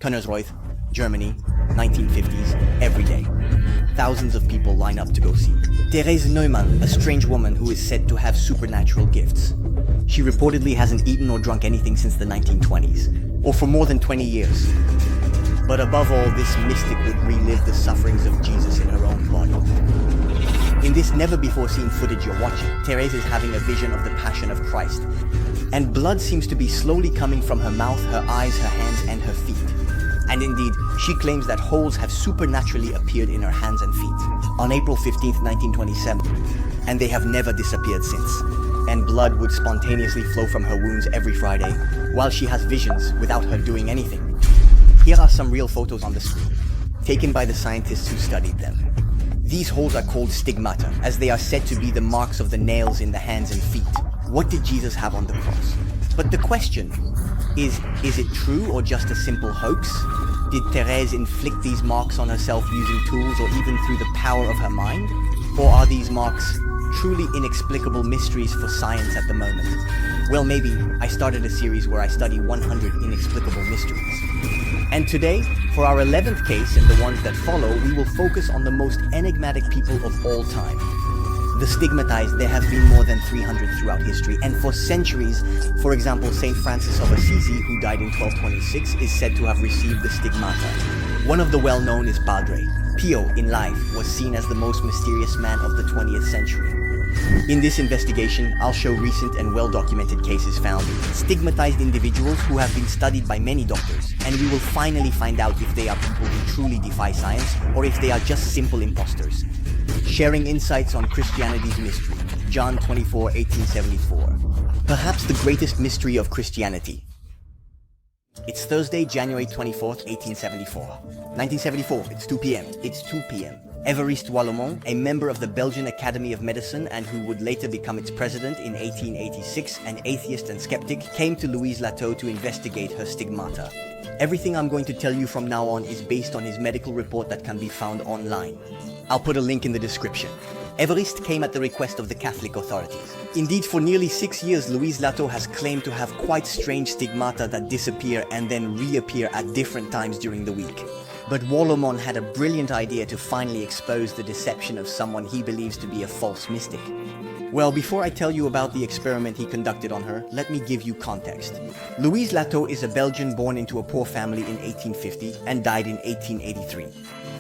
Könnersreuth, Germany, 1950s, every day. Thousands of people line up to go see. Thérèse Neumann, a strange woman who is said to have supernatural gifts. She reportedly hasn't eaten or drunk anything since the 1920s, or for more than 20 years. But above all, this mystic would relive the sufferings of Jesus in her own body. In this never-before-seen footage you're watching, Thérèse is having a vision of the Passion of Christ, and blood seems to be slowly coming from her mouth, her eyes, her hands, and her feet. And indeed, she claims that holes have supernaturally appeared in her hands and feet on April 15th, 1927, and they have never disappeared since. And blood would spontaneously flow from her wounds every Friday, while she has visions without her doing anything. Here are some real photos on the screen, taken by the scientists who studied them. These holes are called stigmata, as they are said to be the marks of the nails in the hands and feet. What did Jesus have on the cross? But the question is it true or just a simple hoax? Did Thérèse inflict these marks on herself using tools or even through the power of her mind? Or are these marks truly inexplicable mysteries for science at the moment? Well, maybe. I started a series where I study 100 inexplicable mysteries. And today, for our 11th case and the ones that follow, we will focus on the most enigmatic people of all time. The stigmatized. There have been more than 300 throughout history, and for centuries, for example, Saint Francis of Assisi, who died in 1226, is said to have received the stigmata. One of the well-known is Padre Pio. In life, was seen as the most mysterious man of the 20th century. In this investigation, I'll show recent and well-documented cases found stigmatized individuals who have been studied by many doctors, and we will finally find out if they are people who truly defy science or if they are just simple imposters. Sharing insights on Christianity's mystery. John 24, 1874. Perhaps the greatest mystery of Christianity. It's Thursday, January 24th, 1874. 1974, it's 2 p.m. It's 2 p.m. Évariste Galois, a member of the Belgian Academy of Medicine and who would later become its president in 1886, an atheist and skeptic, came to Louise Lateau to investigate her stigmata. Everything I'm going to tell you from now on is based on his medical report that can be found online. I'll put a link in the description. Évariste came at the request of the Catholic authorities. Indeed, for nearly 6 years, Louise Lateau has claimed to have quite strange stigmata that disappear and then reappear at different times during the week. But Galois had a brilliant idea to finally expose the deception of someone he believes to be a false mystic. Well, before I tell you about the experiment he conducted on her, let me give you context. Louise Lateau is a Belgian born into a poor family in 1850 and died in 1883.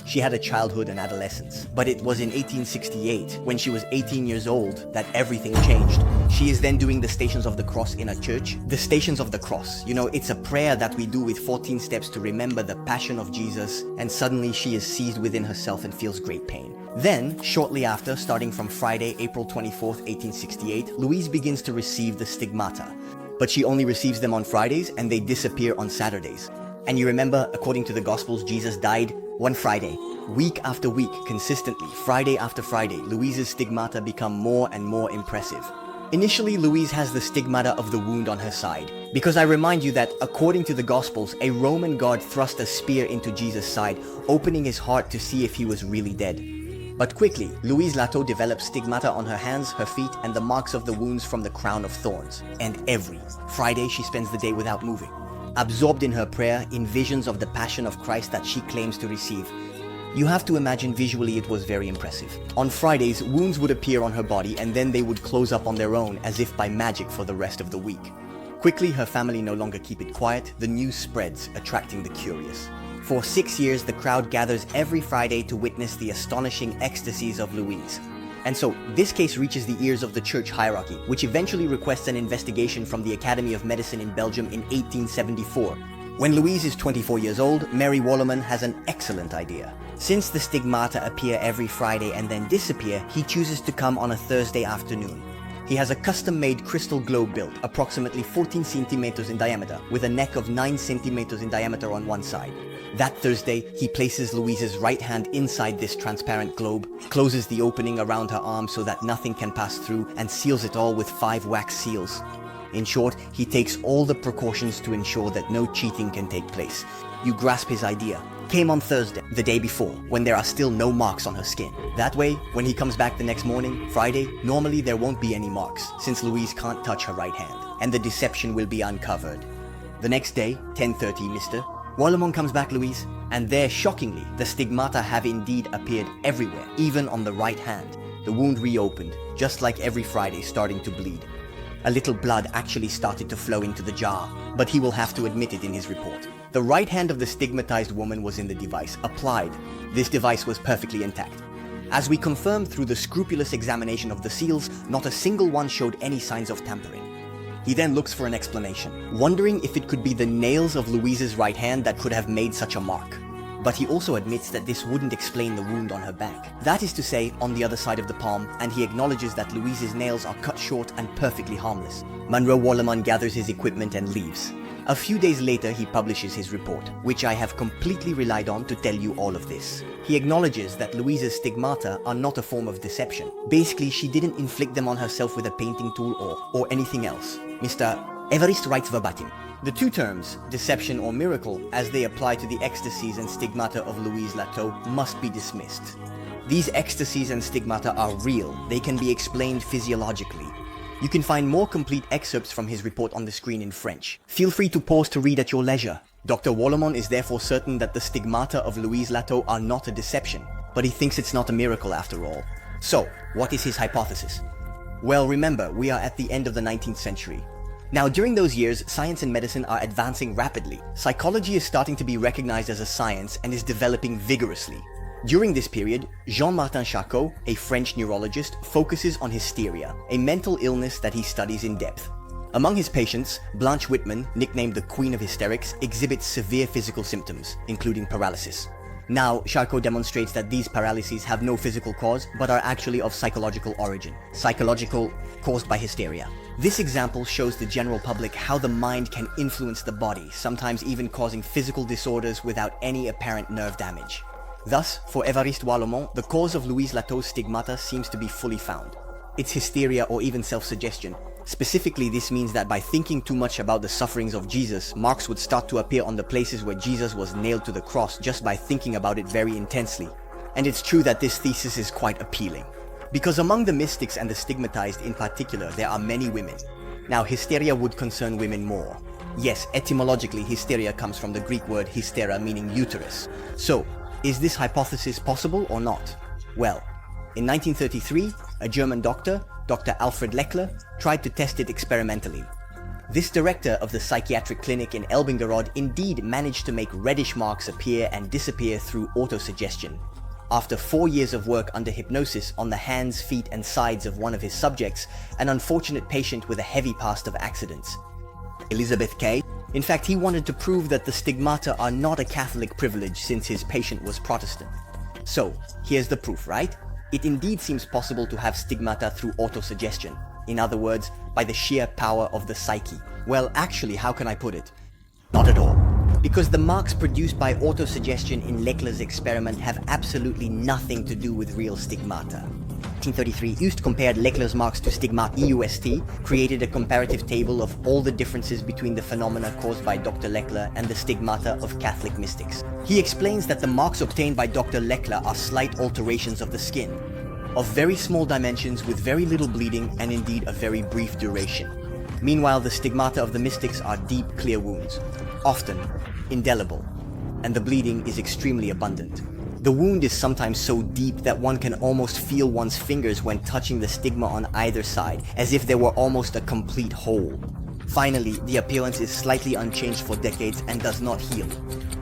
She had a childhood and adolescence, but it was in 1868, when she was 18 years old, that everything changed. She is then doing the Stations of the Cross in a church. The Stations of the Cross, it's a prayer that we do with 14 steps to remember the Passion of Jesus, and suddenly she is seized within herself and feels great pain. Then, shortly after, starting from Friday, April 24th, 1868, Louise begins to receive the stigmata. But she only receives them on Fridays, and they disappear on Saturdays. And you remember, according to the Gospels, Jesus died one Friday. Week after week, consistently, Friday after Friday, Louise's stigmata become more and more impressive. Initially, Louise has the stigmata of the wound on her side, because I remind you that, according to the Gospels, a Roman guard thrust a spear into Jesus' side, opening his heart to see if he was really dead. But quickly, Louise Lateau develops stigmata on her hands, her feet, and the marks of the wounds from the crown of thorns. And every Friday, she spends the day without moving, absorbed in her prayer, in visions of the Passion of Christ that she claims to receive. You have to imagine visually it was very impressive. On Fridays, wounds would appear on her body and then they would close up on their own as if by magic for the rest of the week. Quickly, her family no longer keep it quiet. The news spreads, attracting the curious. For 6 years, the crowd gathers every Friday to witness the astonishing ecstasies of Louise. And so, this case reaches the ears of the church hierarchy, which eventually requests an investigation from the Academy of Medicine in Belgium in 1874. When Louise is 24 years old, Mary Galois has an excellent idea. Since the stigmata appear every Friday and then disappear, he chooses to come on a Thursday afternoon. He has a custom-made crystal globe built, approximately 14 centimeters in diameter, with a neck of 9 centimeters in diameter on one side. That Thursday, he places Louise's right hand inside this transparent globe, closes the opening around her arm so that nothing can pass through, and seals it all with 5 wax seals. In short, he takes all the precautions to ensure that no cheating can take place. You grasp his idea. Came on Thursday, the day before, when there are still no marks on her skin. That way, when he comes back the next morning, Friday, normally there won't be any marks, since Louise can't touch her right hand, and the deception will be uncovered. The next day, 10:30, Mr. Wallemont comes back, Louise, and there, shockingly, the stigmata have indeed appeared everywhere, even on the right hand. The wound reopened, just like every Friday, starting to bleed. A little blood actually started to flow into the jar, but he will have to admit it in his report. The right hand of the stigmatized woman was in the device, applied. This device was perfectly intact. As we confirmed through the scrupulous examination of the seals, not a single one showed any signs of tampering. He then looks for an explanation, wondering if it could be the nails of Louise's right hand that could have made such a mark. But he also admits that this wouldn't explain the wound on her back. That is to say, on the other side of the palm, and he acknowledges that Louise's nails are cut short and perfectly harmless. Monroe Wallemont gathers his equipment and leaves. A few days later, he publishes his report, which I have completely relied on to tell you all of this. He acknowledges that Louise's stigmata are not a form of deception. Basically, she didn't inflict them on herself with a painting tool or anything else. Mr. Everest writes verbatim. The two terms, deception or miracle, as they apply to the ecstasies and stigmata of Louise Lateau, must be dismissed. These ecstasies and stigmata are real. They can be explained physiologically. You can find more complete excerpts from his report on the screen in French. Feel free to pause to read at your leisure. Dr. Wallemont is therefore certain that the stigmata of Louise Lateau are not a deception, but he thinks it's not a miracle after all. So, what is his hypothesis? Well, remember, we are at the end of the 19th century. Now, during those years, science and medicine are advancing rapidly. Psychology is starting to be recognized as a science and is developing vigorously. During this period, Jean-Martin Charcot, a French neurologist, focuses on hysteria, a mental illness that he studies in depth. Among his patients, Blanche Whitman, nicknamed the Queen of Hysterics, exhibits severe physical symptoms, including paralysis. Now, Charcot demonstrates that these paralyses have no physical cause, but are actually of psychological origin. Psychological, caused by hysteria. This example shows the general public how the mind can influence the body, sometimes even causing physical disorders without any apparent nerve damage. Thus, for Évariste Wallemont, the cause of Louise Lateau's stigmata seems to be fully found. It's hysteria or even self-suggestion. Specifically, this means that by thinking too much about the sufferings of Jesus, marks would start to appear on the places where Jesus was nailed to the cross just by thinking about it very intensely. And it's true that this thesis is quite appealing. Because among the mystics and the stigmatized in particular, there are many women. Now, hysteria would concern women more. Yes, etymologically, hysteria comes from the Greek word hystera, meaning uterus. So, is this hypothesis possible or not? Well, in 1933, a German doctor, Dr. Alfred Lechler, tried to test it experimentally. This director of the psychiatric clinic in Elbingerode indeed managed to make reddish marks appear and disappear through autosuggestion. After 4 years of work under hypnosis on the hands, feet, and sides of one of his subjects, an unfortunate patient with a heavy past of accidents, Elizabeth K. In fact, he wanted to prove that the stigmata are not a Catholic privilege since his patient was Protestant. So, here's the proof, right? It indeed seems possible to have stigmata through autosuggestion. In other words, by the sheer power of the psyche. Well, actually, how can I put it? Not at all. Because the marks produced by autosuggestion in Lechler's experiment have absolutely nothing to do with real stigmata. 1933, Eust compared Lechler's marks to stigmata. EUST created a comparative table of all the differences between the phenomena caused by Dr. Lechler and the stigmata of Catholic mystics. He explains that the marks obtained by Dr. Lechler are slight alterations of the skin, of very small dimensions with very little bleeding and indeed a very brief duration. Meanwhile, the stigmata of the mystics are deep, clear wounds, often indelible, and the bleeding is extremely abundant. The wound is sometimes so deep that one can almost feel one's fingers when touching the stigma on either side, as if there were almost a complete hole. Finally, the appearance is slightly unchanged for decades and does not heal.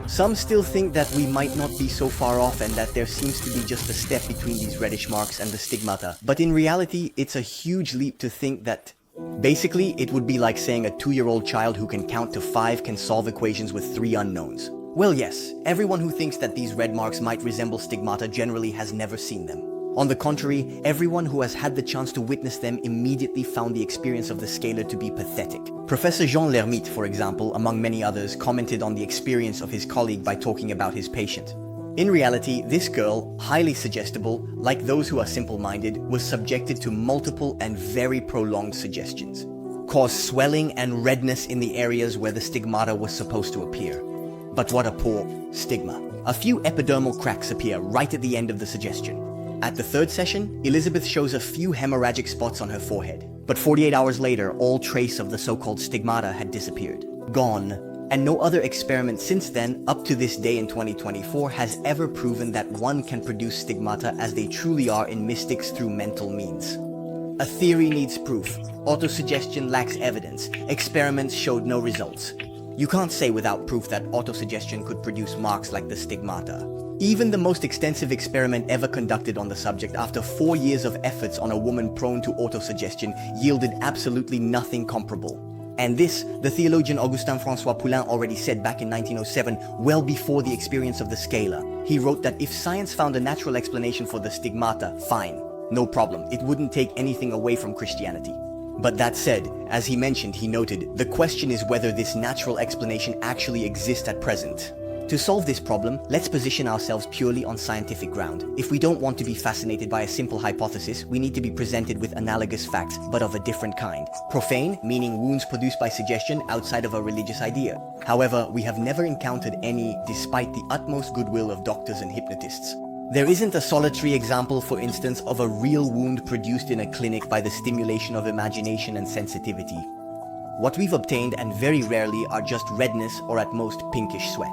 Some still think that we might not be so far off and that there seems to be just a step between these reddish marks and the stigmata. But in reality, it's a huge leap to think that basically it would be like saying a 2-year-old child who can count to 5 can solve equations with 3 unknowns. Well, yes, everyone who thinks that these red marks might resemble stigmata generally has never seen them. On the contrary, everyone who has had the chance to witness them immediately found the experience of the scaler to be pathetic. Professor Jean Lermite, for example, among many others, commented on the experience of his colleague by talking about his patient. In reality, this girl, highly suggestible, like those who are simple-minded, was subjected to multiple and very prolonged suggestions, caused swelling and redness in the areas where the stigmata was supposed to appear. But what a poor stigma. A few epidermal cracks appear right at the end of the suggestion. At the 3rd session, Elizabeth shows a few hemorrhagic spots on her forehead. But 48 hours later, all trace of the so-called stigmata had disappeared. Gone. And no other experiment since then, up to this day in 2024, has ever proven that one can produce stigmata as they truly are in mystics through mental means. A theory needs proof. Autosuggestion lacks evidence. Experiments showed no results. You can't say without proof that autosuggestion could produce marks like the stigmata. Even the most extensive experiment ever conducted on the subject, after 4 years of efforts on a woman prone to autosuggestion, yielded absolutely nothing comparable. And this, the theologian Augustin François Poulain already said back in 1907, well before the experience of the scalar. He wrote that if science found a natural explanation for the stigmata, fine, no problem, it wouldn't take anything away from Christianity. But that said, as he mentioned, he noted, the question is whether this natural explanation actually exists at present. To solve this problem, let's position ourselves purely on scientific ground. If we don't want to be fascinated by a simple hypothesis, we need to be presented with analogous facts, but of a different kind. Profane, meaning wounds produced by suggestion outside of a religious idea. However, we have never encountered any, despite the utmost goodwill of doctors and hypnotists. There isn't a solitary example, for instance, of a real wound produced in a clinic by the stimulation of imagination and sensitivity. What we've obtained, and very rarely, are just redness or at most pinkish sweat.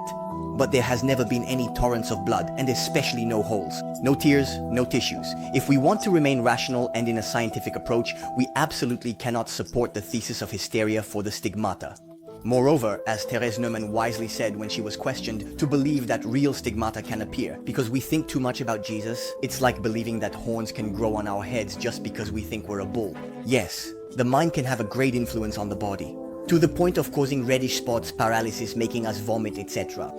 But there has never been any torrents of blood, and especially no holes. No tears, no tissues. If we want to remain rational and in a scientific approach, we absolutely cannot support the thesis of hysteria for the stigmata. Moreover, as Thérèse Neumann wisely said when she was questioned, to believe that real stigmata can appear because we think too much about Jesus, it's like believing that horns can grow on our heads just because we think we're a bull. Yes, the mind can have a great influence on the body, to the point of causing reddish spots, paralysis, making us vomit, etc.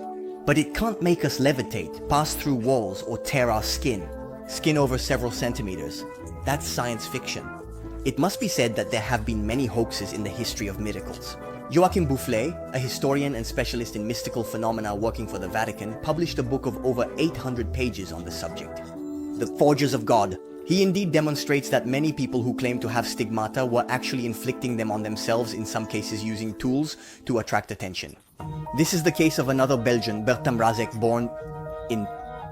But it can't make us levitate, pass through walls, or tear our skin over several centimeters. That's science fiction. It must be said that there have been many hoaxes in the history of miracles. Joachim Boufflet, a historian and specialist in mystical phenomena working for the Vatican, published a book of over 800 pages on the subject. The Forgers of God. He indeed demonstrates that many people who claim to have stigmata were actually inflicting them on themselves, in some cases using tools to attract attention. This is the case of another Belgian, Bertha Mrazek, born in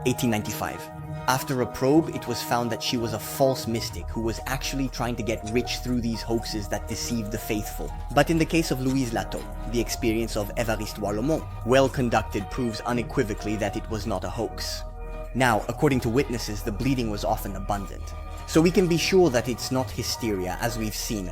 1895. After a probe, it was found that she was a false mystic who was actually trying to get rich through these hoaxes that deceived the faithful. But in the case of Louise Lateau, the experience of Évariste Boilemont, well conducted, proves unequivocally that it was not a hoax. Now, according to witnesses, the bleeding was often abundant. So we can be sure that it's not hysteria, as we've seen.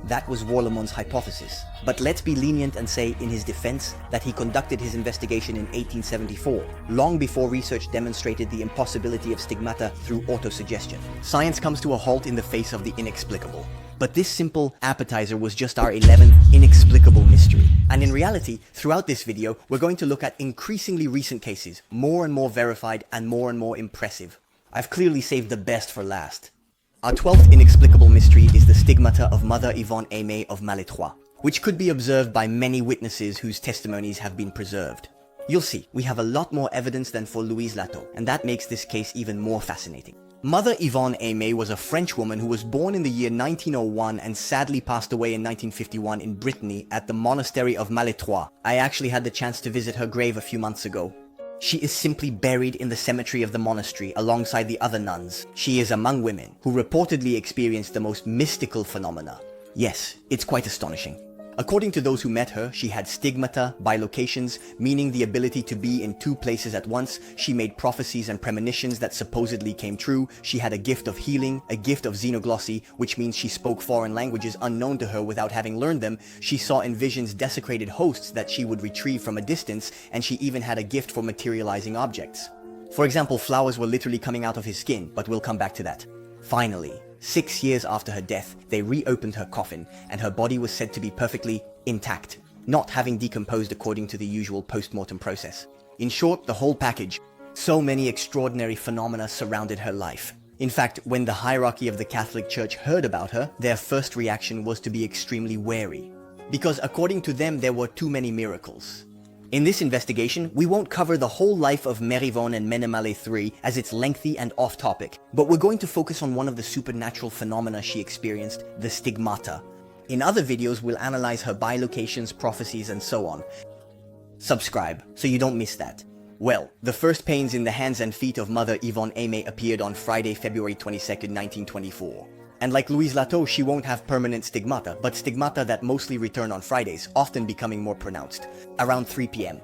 That was Boilemont's hypothesis. But let's be lenient and say, in his defense, that he conducted his investigation in 1874, long before research demonstrated the impossibility of stigmata through autosuggestion. Science comes to a halt in the face of the inexplicable. But this simple appetizer was just our 11th inexplicable mystery. And in reality, throughout this video, we're going to look at increasingly recent cases, more and more verified and more impressive. I've clearly saved the best for last. Our 12th inexplicable mystery is the stigmata of Mother Yvonne-Aimée of Malestroit, which could be observed by many witnesses whose testimonies have been preserved. You'll see, we have a lot more evidence than for Louise Lateau, and that makes this case even more fascinating. Mother Yvonne-Aimée was a French woman who was born in the year 1901 and sadly passed away in 1951 in Brittany at the monastery of Malestroit. I actually had the chance to visit her grave a few months ago. She is simply buried in the cemetery of the monastery alongside the other nuns. She is among women who reportedly experienced the most mystical phenomena. Yes, it's quite astonishing. According to those who met her, she had stigmata, bilocations, meaning the ability to be in two places at once. She made prophecies and premonitions that supposedly came true. She had a gift of healing, a gift of xenoglossy, which means she spoke foreign languages unknown to her without having learned them. She saw in visions desecrated hosts that she would retrieve from a distance, and she even had a gift for materializing objects. For example, flowers were literally coming out of his skin, but we'll come back to that. Finally, 6 years after her death, they reopened her coffin, and her body was said to be perfectly intact, not having decomposed according to the usual post-mortem process. In short, the whole package. So many extraordinary phenomena surrounded her life. In fact, when the hierarchy of the Catholic Church heard about her, their first reaction was to be extremely wary, because according to them, there were too many miracles. In this investigation, we won't cover the whole life of Mère Yvonne-Aimée de Malestroit as it's lengthy and off-topic, but we're going to focus on one of the supernatural phenomena she experienced, the stigmata. In other videos, we'll analyze her bilocations, prophecies, and so on. Subscribe, so you don't miss that. Well, the first pains in the hands and feet of Mother Yvonne-Aimée appeared on Friday, February 22, 1924. And like Louise Lateau, she won't have permanent stigmata, but stigmata that mostly return on Fridays, often becoming more pronounced, around 3 p.m.,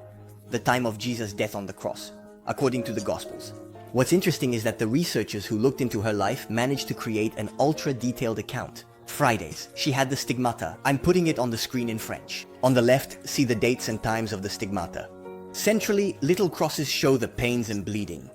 the time of Jesus' death on the cross, according to the Gospels. What's interesting is that the researchers who looked into her life managed to create an ultra-detailed account. Fridays, she had the stigmata. I'm putting it on the screen in French. On the left, see the dates and times of the stigmata. Centrally, little crosses show the pains and bleeding.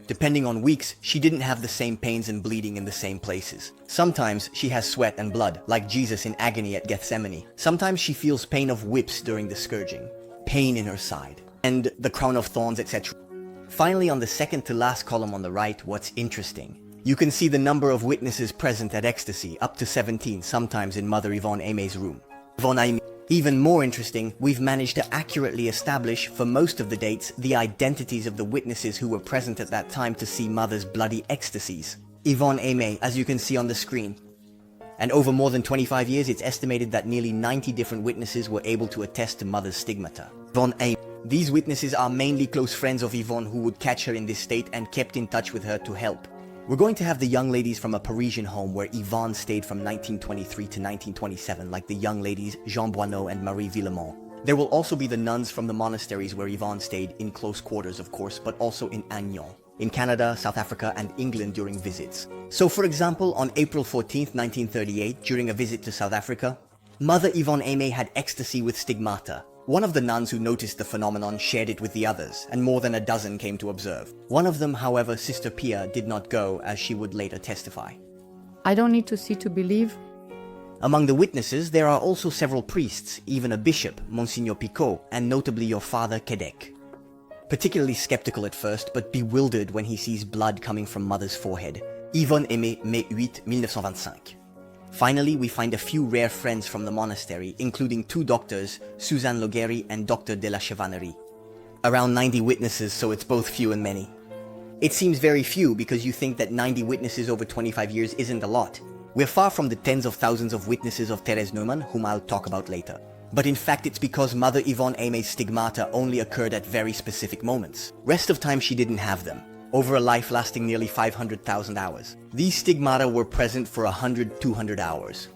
Depending on weeks, she didn't have the same pains and bleeding in the same places. Sometimes she has sweat and blood, like Jesus in agony at Gethsemane. Sometimes she feels pain of whips during the scourging, pain in her side, and the crown of thorns, etc. Finally, on the second to last column on the right, what's interesting. You can see the number of witnesses present at ecstasy, up to 17, sometimes in Mother Yvonne-Aimé's room. Yvonne-Aimée. Even more interesting, we've managed to accurately establish, for most of the dates, the identities of the witnesses who were present at that time to see Mother's bloody ecstasies. Yvonne-Aimée, as you can see on the screen. And over more than 25 years, it's estimated that nearly 90 different witnesses were able to attest to Mother's stigmata. Yvonne-Aimée. These witnesses are mainly close friends of Yvonne who would catch her in this state and kept in touch with her to help. We're going to have the young ladies from a Parisian home where Yvonne stayed from 1923 to 1927, like the young ladies Jean Boineau and Marie Villemont. There will also be the nuns from the monasteries where Yvonne stayed, in close quarters of course, but also in Agnon, in Canada, South Africa and England during visits. So for example, on April 14th, 1938, during a visit to South Africa, Mother Yvonne-Aimée had ecstasy with stigmata. One of the nuns who noticed the phenomenon shared it with the others, and more than a dozen came to observe. One of them, however, Sister Pia, did not go, as she would later testify. I don't need to see to believe. Among the witnesses, there are also several priests, even a bishop, Monsignor Picot, and notably your father, Kedek. Particularly skeptical at first, but bewildered when he sees blood coming from Mother's forehead. Yvonne-Aimée, Mai 8, 1925. Finally, we find a few rare friends from the monastery, including 2 doctors, Suzanne Logueri and Dr. de la Chevannerie. Around 90 witnesses, so it's both few and many. It seems very few because you think that 90 witnesses over 25 years isn't a lot. We're far from the tens of thousands of witnesses of Thérèse Neumann, whom I'll talk about later. But in fact, it's because Mother Yvonne-Aimé's stigmata only occurred at very specific moments. Rest of time she didn't have them. Over a life lasting nearly 500,000 hours. These stigmata were present for 100-200 hours.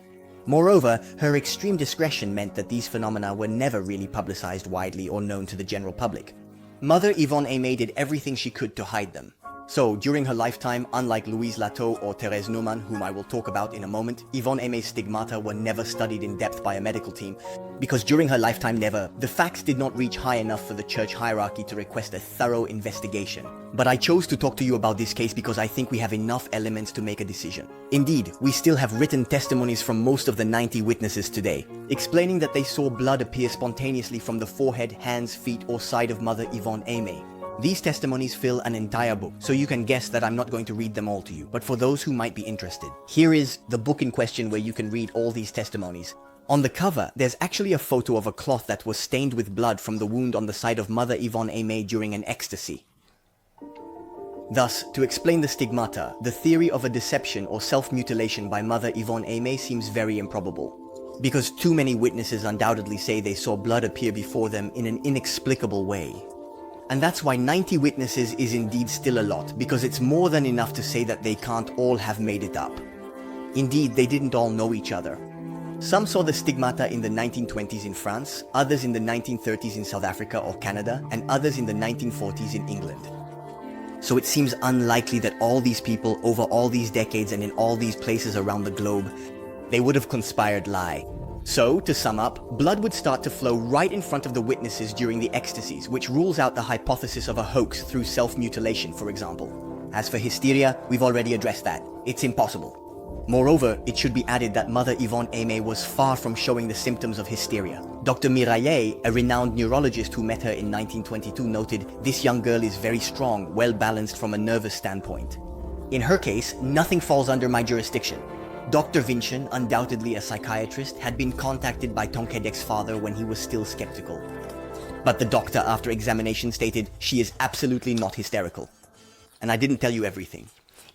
Moreover, her extreme discretion meant that these phenomena were never really publicized widely or known to the general public. Mother Yvonne-Aimée did everything she could to hide them. So, during her lifetime, unlike Louise Lateau or Thérèse Neumann, whom I will talk about in a moment, Yvonne-Aimé's stigmata were never studied in depth by a medical team, because during her lifetime the facts did not reach high enough for the church hierarchy to request a thorough investigation. But I chose to talk to you about this case because I think we have enough elements to make a decision. Indeed, we still have written testimonies from most of the 90 witnesses today, explaining that they saw blood appear spontaneously from the forehead, hands, feet, or side of Mother Yvonne-Aimée. These testimonies fill an entire book, so you can guess that I'm not going to read them all to you, but for those who might be interested, here is the book in question where you can read all these testimonies. On the cover, there's actually a photo of a cloth that was stained with blood from the wound on the side of Mother Yvonne-Aimée during an ecstasy. Thus, to explain the stigmata, the theory of a deception or self-mutilation by Mother Yvonne-Aimée seems very improbable, because too many witnesses undoubtedly say they saw blood appear before them in an inexplicable way. And that's why 90 witnesses is indeed still a lot, because it's more than enough to say that they can't all have made it up. Indeed, they didn't all know each other. Some saw the stigmata in the 1920s in France, others in the 1930s in South Africa or Canada, and others in the 1940s in England. So it seems unlikely that all these people over all these decades and in all these places around the globe, they would have conspired lie. So, to sum up, blood would start to flow right in front of the witnesses during the ecstasies, which rules out the hypothesis of a hoax through self-mutilation, for example. As for hysteria, we've already addressed that. It's impossible. Moreover, it should be added that Mother Yvonne-Aimée was far from showing the symptoms of hysteria. Dr. Miraillet, a renowned neurologist who met her in 1922, noted, "This young girl is very strong, well-balanced from a nervous standpoint." In her case, nothing falls under my jurisdiction. Dr. Vincent, undoubtedly a psychiatrist, had been contacted by Tonkedek's father when he was still skeptical. But the doctor, after examination, stated she is absolutely not hysterical. And I didn't tell you everything.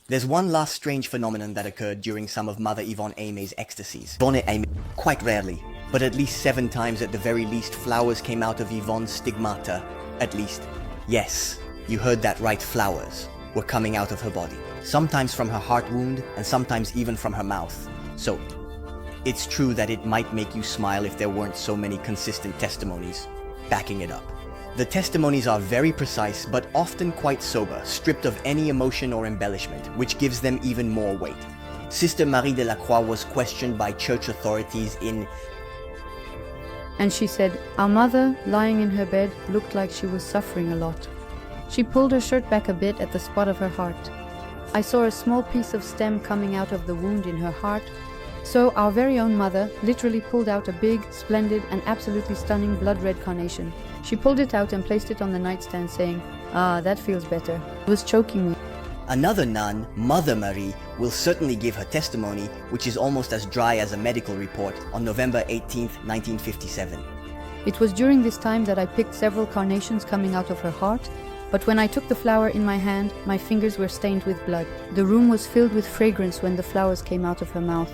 There's one last strange phenomenon that occurred during some of Mother Yvonne-Aimé's ecstasies. Yvonne-Aimée, quite rarely, but at least 7 times at the very least, flowers came out of Yvonne's stigmata. At least. Yes, you heard that right, flowers were coming out of her body. sometimes from her heart wound and sometimes even from her mouth. So, it's true that it might make you smile if there weren't so many consistent testimonies backing it up. The testimonies are very precise but often quite sober, stripped of any emotion or embellishment, which gives them even more weight. Sister Marie de la Croix was questioned by church authorities And she said, "Our mother, lying in her bed, looked like she was suffering a lot. She pulled her shirt back a bit at the spot of her heart. I saw a small piece of stem coming out of the wound in her heart. So our very own mother literally pulled out a big, splendid, and absolutely stunning blood-red carnation. She pulled it out and placed it on the nightstand, saying, 'Ah, that feels better.' It was choking me." Another nun, Mother Marie, will certainly give her testimony, which is almost as dry as a medical report, on November 18, 1957. It was during this time that I picked several carnations coming out of her heart, but when I took the flower in my hand, my fingers were stained with blood. The room was filled with fragrance when the flowers came out of her mouth.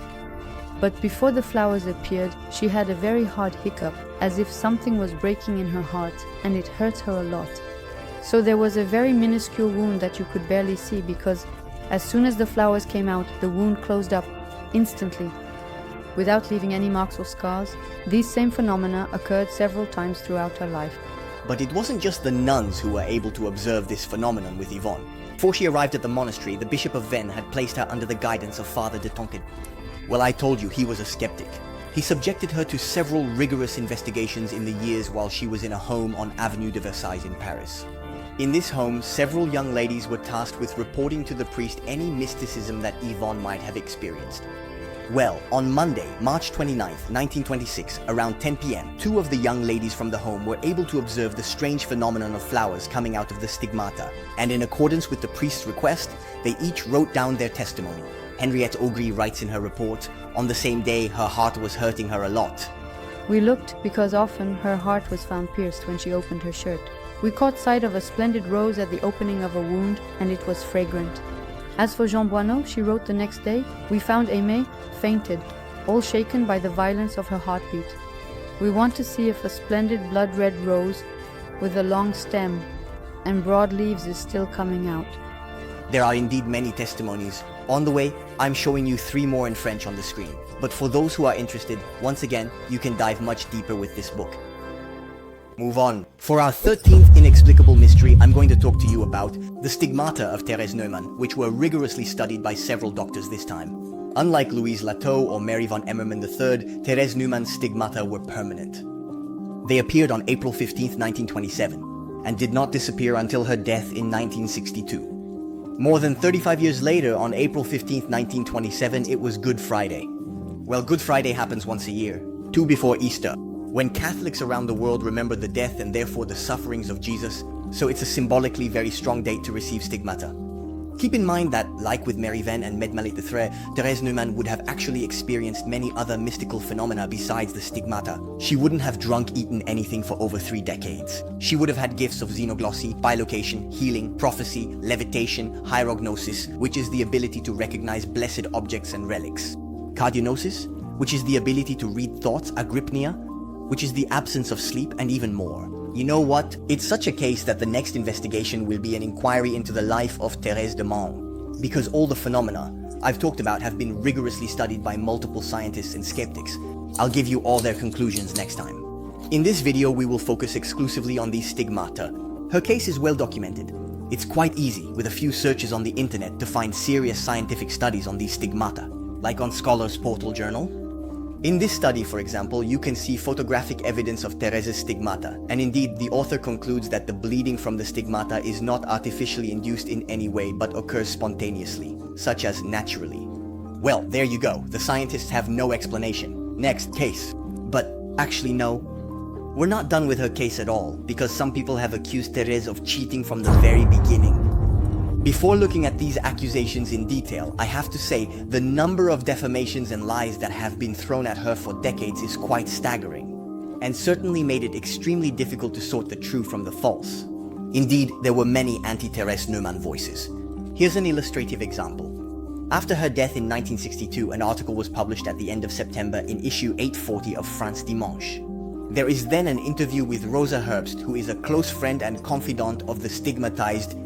But before the flowers appeared, she had a very hard hiccup, as if something was breaking in her heart, and it hurt her a lot. So there was a very minuscule wound that you could barely see, because as soon as the flowers came out, the wound closed up instantly, without leaving any marks or scars. These same phenomena occurred several times throughout her life. But it wasn't just the nuns who were able to observe this phenomenon with Yvonne. Before she arrived at the monastery, the Bishop of Vennes had placed her under the guidance of Father de Tonquédec. Well, I told you, he was a skeptic. He subjected her to several rigorous investigations in the years while she was in a home on Avenue de Versailles in Paris. In this home, several young ladies were tasked with reporting to the priest any mysticism that Yvonne might have experienced. Well, on Monday, March 29th, 1926, around 10 p.m., two of the young ladies from the home were able to observe the strange phenomenon of flowers coming out of the stigmata, and in accordance with the priest's request, they each wrote down their testimony. Henriette Augry writes in her report, "On the same day, her heart was hurting her a lot." We looked because often her heart was found pierced when she opened her shirt. We caught sight of a splendid rose at the opening of a wound, and it was fragrant. As for Jean Boineau, she wrote the next day, "We found Aimée fainted, all shaken by the violence of her heartbeat. We want to see if a splendid blood-red rose with a long stem and broad leaves is still coming out." There are indeed many testimonies. On the way, I'm showing you 3 more in French on the screen. But for those who are interested, once again, you can dive much deeper with this book. Move on. For our 13th inexplicable mystery, I'm going to talk to you about the stigmata of Thérèse Neumann, which were rigorously studied by several doctors this time. Unlike Louise Lateau or Mary Yvonne-Aimée III, Thérèse Neumann's stigmata were permanent. They appeared on April 15, 1927, and did not disappear until her death in 1962. More than 35 years later, on April 15, 1927, it was Good Friday. Well, Good Friday happens once a year, 2 before Easter, when Catholics around the world remember the death and therefore the sufferings of Jesus, so it's a symbolically very strong date to receive stigmata. Keep in mind that, like with Mary Yvonne-Aimée de Malestroit, Thérèse Neumann would have actually experienced many other mystical phenomena besides the stigmata. She wouldn't have eaten anything for over 3 decades. She would have had gifts of xenoglossy, bilocation, healing, prophecy, levitation, hierognosis, which is the ability to recognize blessed objects and relics. Cardionosis, which is the ability to read thoughts, agrypnia, which is the absence of sleep, and even more. You know what? It's such a case that the next investigation will be an inquiry into the life of Thérèse de Neumann, because all the phenomena I've talked about have been rigorously studied by multiple scientists and skeptics. I'll give you all their conclusions next time. In this video, we will focus exclusively on these stigmata. Her case is well documented. It's quite easy, with a few searches on the internet, to find serious scientific studies on these stigmata, like on Scholars Portal Journal. In this study, for example, you can see photographic evidence of Thérèse's stigmata, and indeed, the author concludes that the bleeding from the stigmata is not artificially induced in any way, but occurs spontaneously, such as naturally. Well, there you go. The scientists have no explanation. Next case. But actually, no. We're not done with her case at all, because some people have accused Thérèse of cheating from the very beginning. Before looking at these accusations in detail, I have to say the number of defamations and lies that have been thrown at her for decades is quite staggering, and certainly made it extremely difficult to sort the true from the false. Indeed, there were many anti-Thérèse Neumann voices. Here's an illustrative example. After her death in 1962, an article was published at the end of September in issue 840 of France Dimanche. There is then an interview with Rosa Herbst, who is a close friend and confidant of the stigmatized,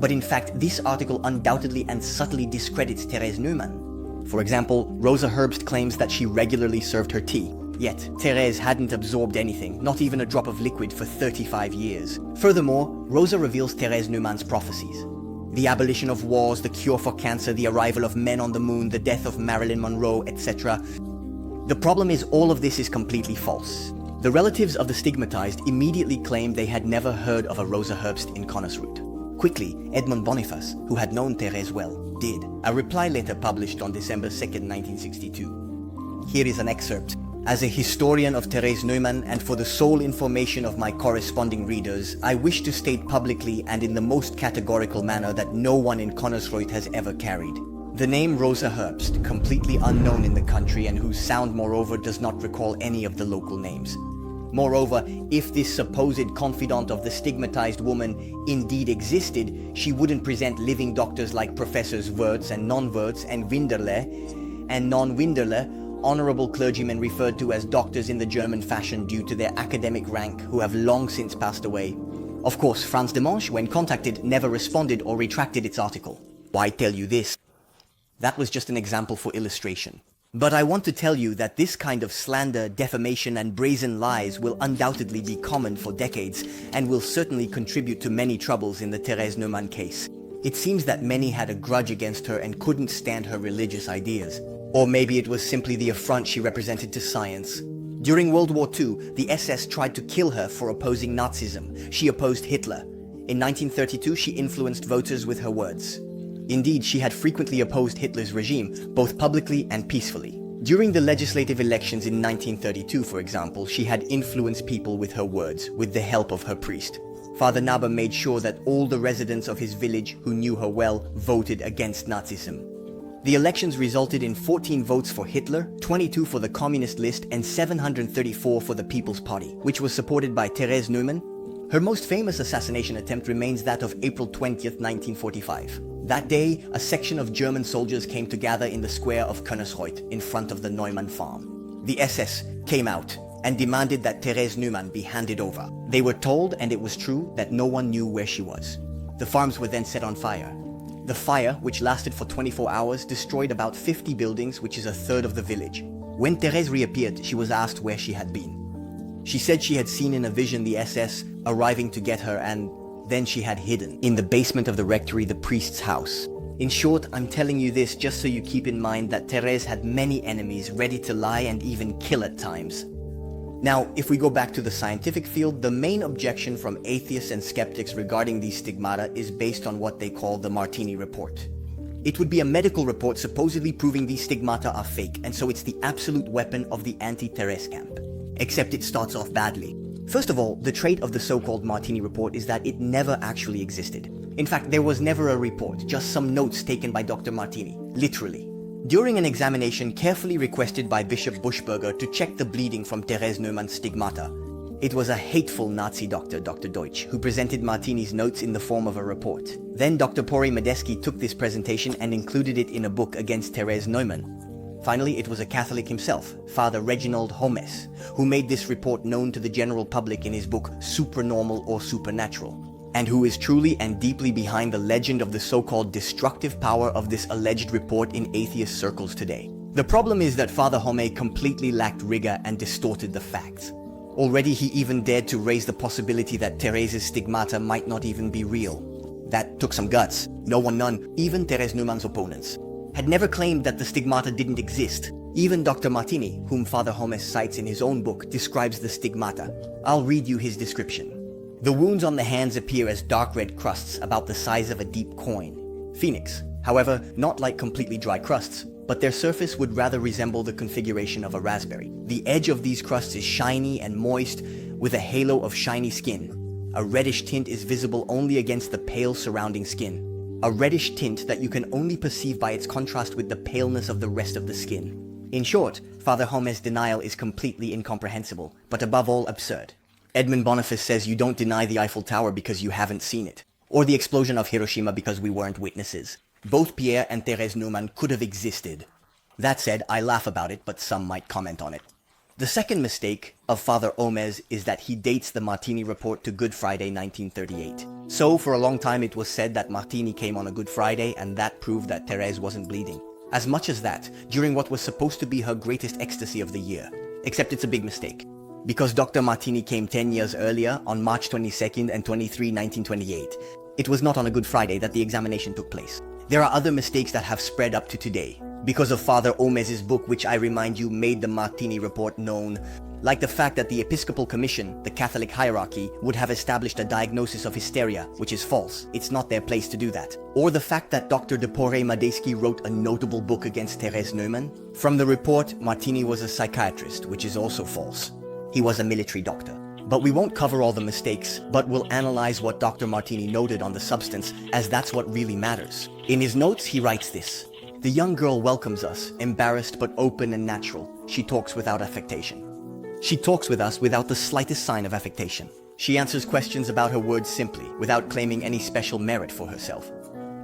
But in fact, this article undoubtedly and subtly discredits Thérèse Neumann. For example, Rosa Herbst claims that she regularly served her tea. Yet, Thérèse hadn't absorbed anything, not even a drop of liquid, for 35 years. Furthermore, Rosa reveals Thérèse Neumann's prophecies. The abolition of wars, the cure for cancer, the arrival of men on the moon, the death of Marilyn Monroe, etc. The problem is all of this is completely false. The relatives of the stigmatized immediately claimed they had never heard of a Rosa Herbst in Connersreuth. Quickly, Edmund Boniface, who had known Thérèse well, did. A reply letter published on December 2nd, 1962. Here is an excerpt. As a historian of Thérèse Neumann and for the sole information of my corresponding readers, I wish to state publicly and in the most categorical manner that no one in Connersreuth has ever carried. The name Rosa Herbst, completely unknown in the country and whose sound moreover does not recall any of the local names. Moreover, if this supposed confidant of the stigmatized woman indeed existed, she wouldn't present living doctors like Professors Wurtz and non-Wurtz and Winderle and non-Winderle, honorable clergymen referred to as doctors in the German fashion due to their academic rank who have long since passed away. Of course, France Demanche, when contacted, never responded or retracted its article. Why tell you this? That was just an example for illustration. But I want to tell you that this kind of slander, defamation, and brazen lies will undoubtedly be common for decades and will certainly contribute to many troubles in the Thérèse Neumann case. It seems that many had a grudge against her and couldn't stand her religious ideas. Or maybe it was simply the affront she represented to science. During World War II, the SS tried to kill her for opposing Nazism. She opposed Hitler. In 1932, she influenced voters with her words. Indeed, she had frequently opposed Hitler's regime, both publicly and peacefully. During the legislative elections in 1932, for example, she had influenced people with her words, with the help of her priest. Father Naber made sure that all the residents of his village who knew her well voted against Nazism. The elections resulted in 14 votes for Hitler, 22 for the Communist List, and 734 for the People's Party, which was supported by Thérèse Neumann. Her most famous assassination attempt remains that of April 20th, 1945. That day, a section of German soldiers came to gather in the square of Connersreuth in front of the Neumann farm. The SS came out and demanded that Thérèse Neumann be handed over. They were told, and it was true, that no one knew where she was. The farms were then set on fire. The fire, which lasted for 24 hours, destroyed about 50 buildings, which is a third of the village. When Thérèse reappeared, she was asked where she had been. She said she had seen in a vision the SS arriving to get her, and then she had hidden in the basement of the rectory, the priest's house. In short, I'm telling you this just so you keep in mind that Thérèse had many enemies ready to lie and even kill at times. Now, if we go back to the scientific field, the main objection from atheists and skeptics regarding these stigmata is based on what they call the Martini report. It would be a medical report supposedly proving these stigmata are fake, and so it's the absolute weapon of the anti-Thérèse camp. Except it starts off badly. First of all, the trait of the so-called Martini report is that it never actually existed. In fact, there was never a report, just some notes taken by Dr. Martini, literally. During an examination carefully requested by Bishop Buschberger to check the bleeding from Thérèse Neumann's stigmata, it was a hateful Nazi doctor, Dr. Deutsch, who presented Martini's notes in the form of a report. Then Dr. Pori Medeski took this presentation and included it in a book against Thérèse Neumann. Finally, it was a Catholic himself, Father Reginald Homes, who made this report known to the general public in his book Supernormal or Supernatural, and who is truly and deeply behind the legend of the so-called destructive power of this alleged report in atheist circles today. The problem is that Father Homes completely lacked rigor and distorted the facts. Already he even dared to raise the possibility that Thérèse's stigmata might not even be real. That took some guts. No one, none, even Thérèse Neumann's opponents, had never claimed that the stigmata didn't exist. Even Dr. Martini, whom Father Homes cites in his own book, describes the stigmata. I'll read you his description. The wounds on the hands appear as dark red crusts about the size of a deep coin. Phoenix, however, not like completely dry crusts, but their surface would rather resemble the configuration of a raspberry. The edge of these crusts is shiny and moist, with a halo of shiny skin. A reddish tint is visible only against the pale surrounding skin. A reddish tint that you can only perceive by its contrast with the paleness of the rest of the skin. In short, Father Homes' denial is completely incomprehensible, but above all absurd. Edmund Boniface says you don't deny the Eiffel Tower because you haven't seen it, or the explosion of Hiroshima because we weren't witnesses. Both Pierre and Thérèse Neumann could have existed. That said, I laugh about it, but some might comment on it. The second mistake of Father Omez is that he dates the Martini report to Good Friday 1938. So, for a long time it was said that Martini came on a Good Friday and that proved that Thérèse wasn't bleeding. As much as that, during what was supposed to be her greatest ecstasy of the year. Except it's a big mistake. Because Dr. Martini came 10 years earlier, on March 22nd and 23, 1928. It was not on a Good Friday that the examination took place. There are other mistakes that have spread up to today, because of Father Omez's book, which I remind you made the Martini report known, like the fact that the Episcopal Commission, the Catholic hierarchy, would have established a diagnosis of hysteria, which is false. It's not their place to do that. Or the fact that Dr. de Poré-Madejski wrote a notable book against Thérèse Neumann. From the report, Martini was a psychiatrist, which is also false. He was a military doctor. But we won't cover all the mistakes, but we'll analyze what Dr. Martini noted on the substance, as that's what really matters. In his notes, he writes this: "The young girl welcomes us, embarrassed but open and natural. She talks without affectation. She talks with us without the slightest sign of affectation. She answers questions about her words simply, without claiming any special merit for herself.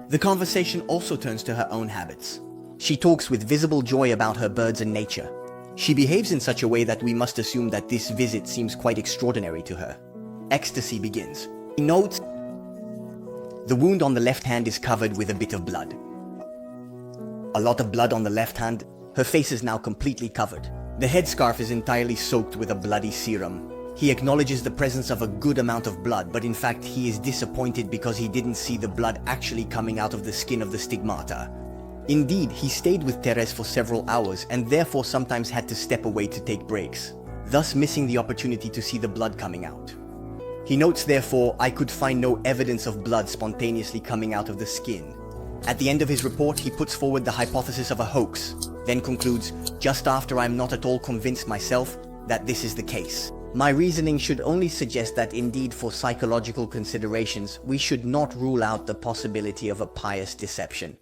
The conversation also turns to her own habits. She talks with visible joy about her birds and nature. She behaves in such a way that we must assume that this visit seems quite extraordinary to her. Ecstasy begins." He notes, "The wound on the left hand is covered with a bit of blood. A lot of blood on the left hand. Her face is now completely covered. The headscarf is entirely soaked with a bloody serum. He acknowledges the presence of a good amount of blood, but in fact he is disappointed because he didn't see the blood actually coming out of the skin of the stigmata. Indeed, he stayed with Thérèse for several hours and therefore sometimes had to step away to take breaks, thus missing the opportunity to see the blood coming out. He notes, therefore, I could find no evidence of blood spontaneously coming out of the skin. At the end of his report, he puts forward the hypothesis of a hoax, then concludes, just after I'm not at all convinced myself that this is the case. My reasoning should only suggest that indeed for psychological considerations, we should not rule out the possibility of a pious deception.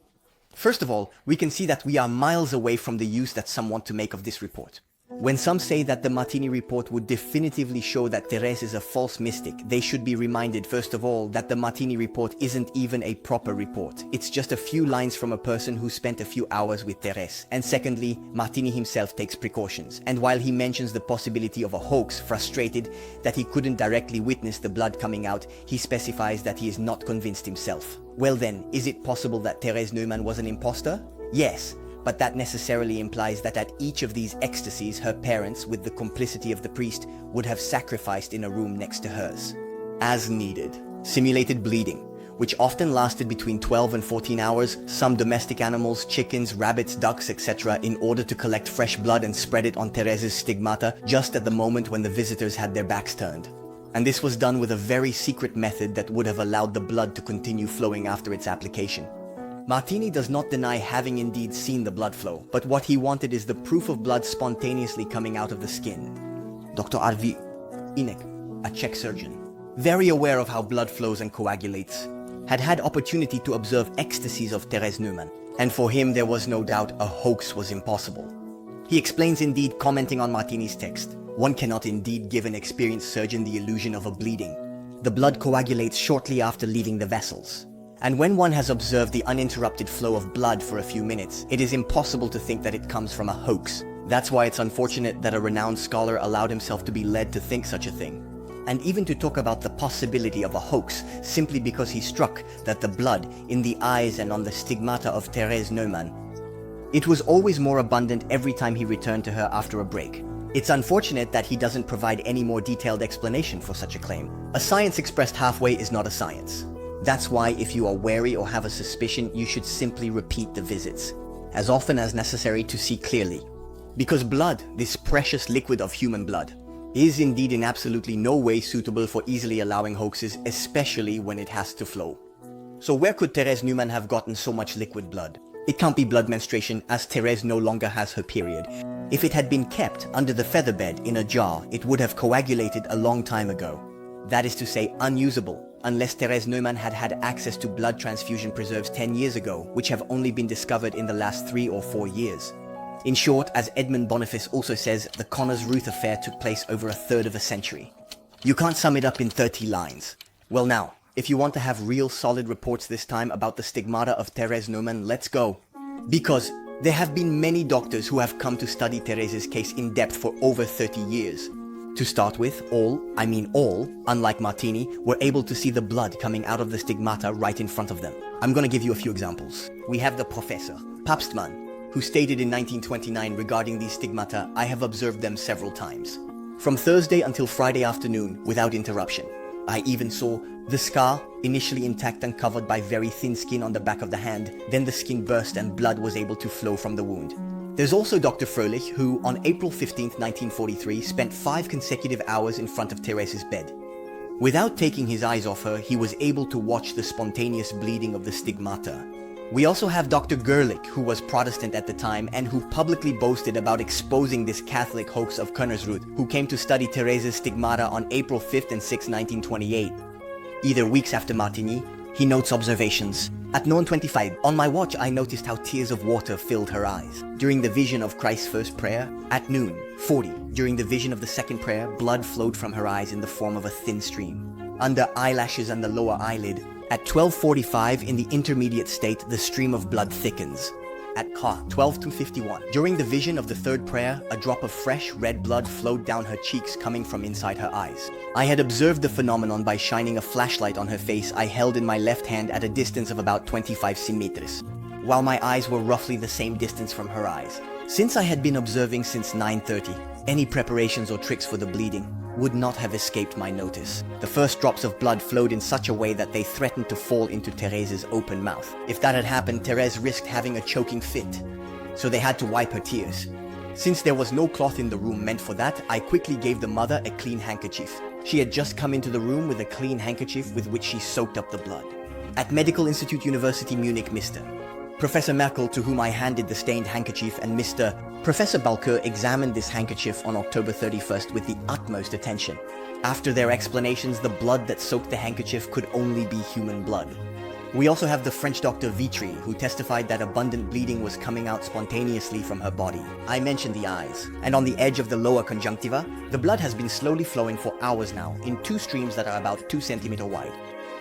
First of all, we can see that we are miles away from the use that some want to make of this report. When some say that the Martini report would definitively show that Thérèse is a false mystic, they should be reminded, first of all, that the Martini report isn't even a proper report. It's just a few lines from a person who spent a few hours with Thérèse. And secondly, Martini himself takes precautions. And while he mentions the possibility of a hoax, frustrated that he couldn't directly witness the blood coming out, he specifies that he is not convinced himself. Well then, is it possible that Thérèse Neumann was an imposter? Yes. But that necessarily implies that at each of these ecstasies, her parents, with the complicity of the priest, would have sacrificed in a room next to hers. As needed. Simulated bleeding, which often lasted between 12 and 14 hours, some domestic animals, chickens, rabbits, ducks, etc., in order to collect fresh blood and spread it on Thérèse's stigmata just at the moment when the visitors had their backs turned. And this was done with a very secret method that would have allowed the blood to continue flowing after its application. Martini does not deny having indeed seen the blood flow, but what he wanted is the proof of blood spontaneously coming out of the skin. Dr. Arvi Inek, a Czech surgeon, very aware of how blood flows and coagulates, had opportunity to observe ecstasies of Thérèse Neumann, and for him there was no doubt a hoax was impossible. He explains indeed, commenting on Martini's text, one cannot indeed give an experienced surgeon the illusion of a bleeding. The blood coagulates shortly after leaving the vessels. And when one has observed the uninterrupted flow of blood for a few minutes, it is impossible to think that it comes from a hoax. That's why it's unfortunate that a renowned scholar allowed himself to be led to think such a thing. And even to talk about the possibility of a hoax, simply because he struck that the blood in the eyes and on the stigmata of Thérèse Neumann, it was always more abundant every time he returned to her after a break. It's unfortunate that he doesn't provide any more detailed explanation for such a claim. A science expressed halfway is not a science. That's why if you are wary or have a suspicion, you should simply repeat the visits, as often as necessary to see clearly. Because blood, this precious liquid of human blood, is indeed in absolutely no way suitable for easily allowing hoaxes, especially when it has to flow. So where could Thérèse Neumann have gotten so much liquid blood? It can't be blood menstruation, as Thérèse no longer has her period. If it had been kept under the featherbed in a jar, it would have coagulated a long time ago. That is to say, unusable, unless Thérèse Neumann had had access to blood transfusion preserves 10 years ago, which have only been discovered in the last 3 or 4 years. In short, as Edmund Boniface also says, the Connors Ruth affair took place over a third of a century. You can't sum it up in 30 lines. Well now, if you want to have real solid reports this time about the stigmata of Thérèse Neumann, let's go. Because There have been many doctors who have come to study Thérèse's case in depth for over 30 years. To start with, all, unlike Martini, were able to see the blood coming out of the stigmata right in front of them. I'm gonna give you a few examples. We have the Professor, Papstmann, who stated in 1929 regarding these stigmata, "I have observed them several times. From Thursday until Friday afternoon, without interruption. I even saw the scar, initially intact and covered by very thin skin on the back of the hand, then the skin burst and blood was able to flow from the wound." There's also Dr. Fröhlich, who on April 15, 1943, spent 5 consecutive hours in front of Thérèse's bed. Without taking his eyes off her, he was able to watch the spontaneous bleeding of the stigmata. We also have Dr. Gerlich, who was Protestant at the time and who publicly boasted about exposing this Catholic hoax of Könnersreuth, who came to study Thérèse's stigmata on April 5 and 6, 1928. Either weeks after Martigny, he notes observations. At 9:25, on my watch I noticed how tears of water filled her eyes. During the vision of Christ's first prayer, at noon, 40, during the vision of the second prayer, blood flowed from her eyes in the form of a thin stream. Under eyelashes and the lower eyelid, at 12:45 in the intermediate state, the stream of blood thickens. At 12:51, during the vision of the third prayer, a drop of fresh red blood flowed down her cheeks coming from inside her eyes. I had observed the phenomenon by shining a flashlight on her face I held in my left hand at a distance of about 25 centimeters, while my eyes were roughly the same distance from her eyes. Since I had been observing since 9:30, any preparations or tricks for the bleeding would not have escaped my notice. The first drops of blood flowed in such a way that they threatened to fall into Thérèse's open mouth. If that had happened, Thérèse risked having a choking fit, so they had to wipe her tears. Since there was no cloth in the room meant for that, I quickly gave the mother a clean handkerchief. She had just come into the room with a clean handkerchief with which she soaked up the blood. At Medical Institute University Munich, Mr. Professor Merkel, to whom I handed the stained handkerchief, and Mr. Professor Balker examined this handkerchief on October 31st with the utmost attention. After their explanations, the blood that soaked the handkerchief could only be human blood. We also have the French doctor Vitry, who testified that abundant bleeding was coming out spontaneously from her body. I mentioned the eyes, and on the edge of the lower conjunctiva, the blood has been slowly flowing for hours now, in 2 streams that are about 2 centimeters wide.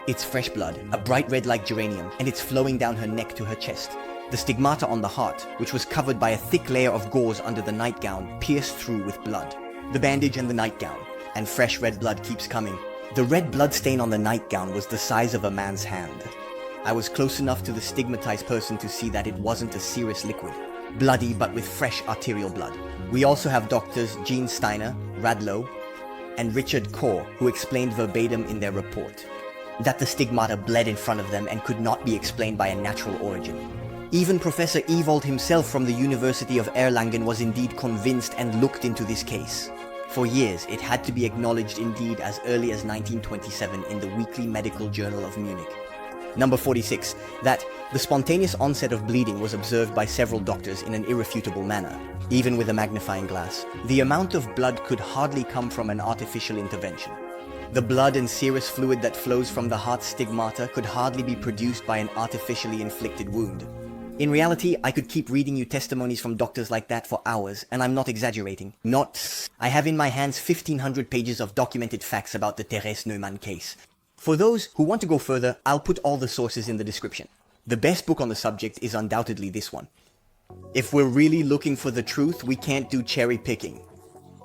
It's fresh blood, a bright red like geranium, and it's flowing down her neck to her chest. The stigmata on the heart, which was covered by a thick layer of gauze under the nightgown, pierced through with blood. The bandage and the nightgown, and fresh red blood keeps coming. The red blood stain on the nightgown was the size of a man's hand. I was close enough to the stigmatized person to see that it wasn't a serous liquid. Bloody but with fresh arterial blood. We also have doctors Jean Steiner, Radlow, and Richard Kaur, who explained verbatim in their report that the stigmata bled in front of them and could not be explained by a natural origin. Even Professor Ewald himself from the University of Erlangen was indeed convinced and looked into this case. For years, it had to be acknowledged indeed as early as 1927 in the Weekly Medical Journal of Munich. Number 46, that the spontaneous onset of bleeding was observed by several doctors in an irrefutable manner, even with a magnifying glass. The amount of blood could hardly come from an artificial intervention. The blood and serous fluid that flows from the heart stigmata could hardly be produced by an artificially inflicted wound. In reality, I could keep reading you testimonies from doctors like that for hours, and I'm not exaggerating. I have in my hands 1,500 pages of documented facts about the Thérèse Neumann case. For those who want to go further, I'll put all the sources in the description. The best book on the subject is undoubtedly this one. If we're really looking for the truth, we can't do cherry picking.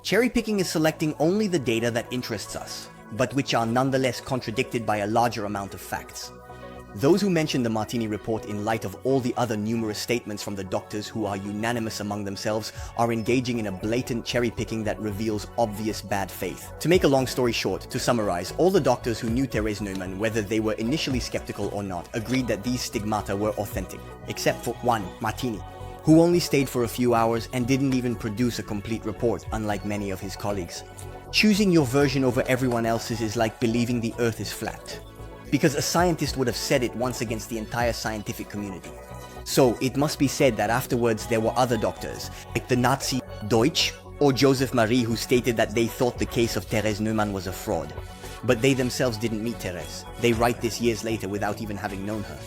Cherry picking is selecting only the data that interests us, but which are nonetheless contradicted by a larger amount of facts. Those who mention the Martini report in light of all the other numerous statements from the doctors who are unanimous among themselves are engaging in a blatant cherry-picking that reveals obvious bad faith. To make a long story short, to summarize, all the doctors who knew Thérèse Neumann, whether they were initially skeptical or not, agreed that these stigmata were authentic, except for one, Martini, who only stayed for a few hours and didn't even produce a complete report, unlike many of his colleagues. Choosing your version over everyone else's is like believing the earth is flat, because a scientist would have said it once against the entire scientific community. So it must be said that afterwards there were other doctors, like the Nazi Deutsch or Joseph Marie, who stated that they thought the case of Thérèse Neumann was a fraud. But they themselves didn't meet Thérèse. They write this years later without even having known her.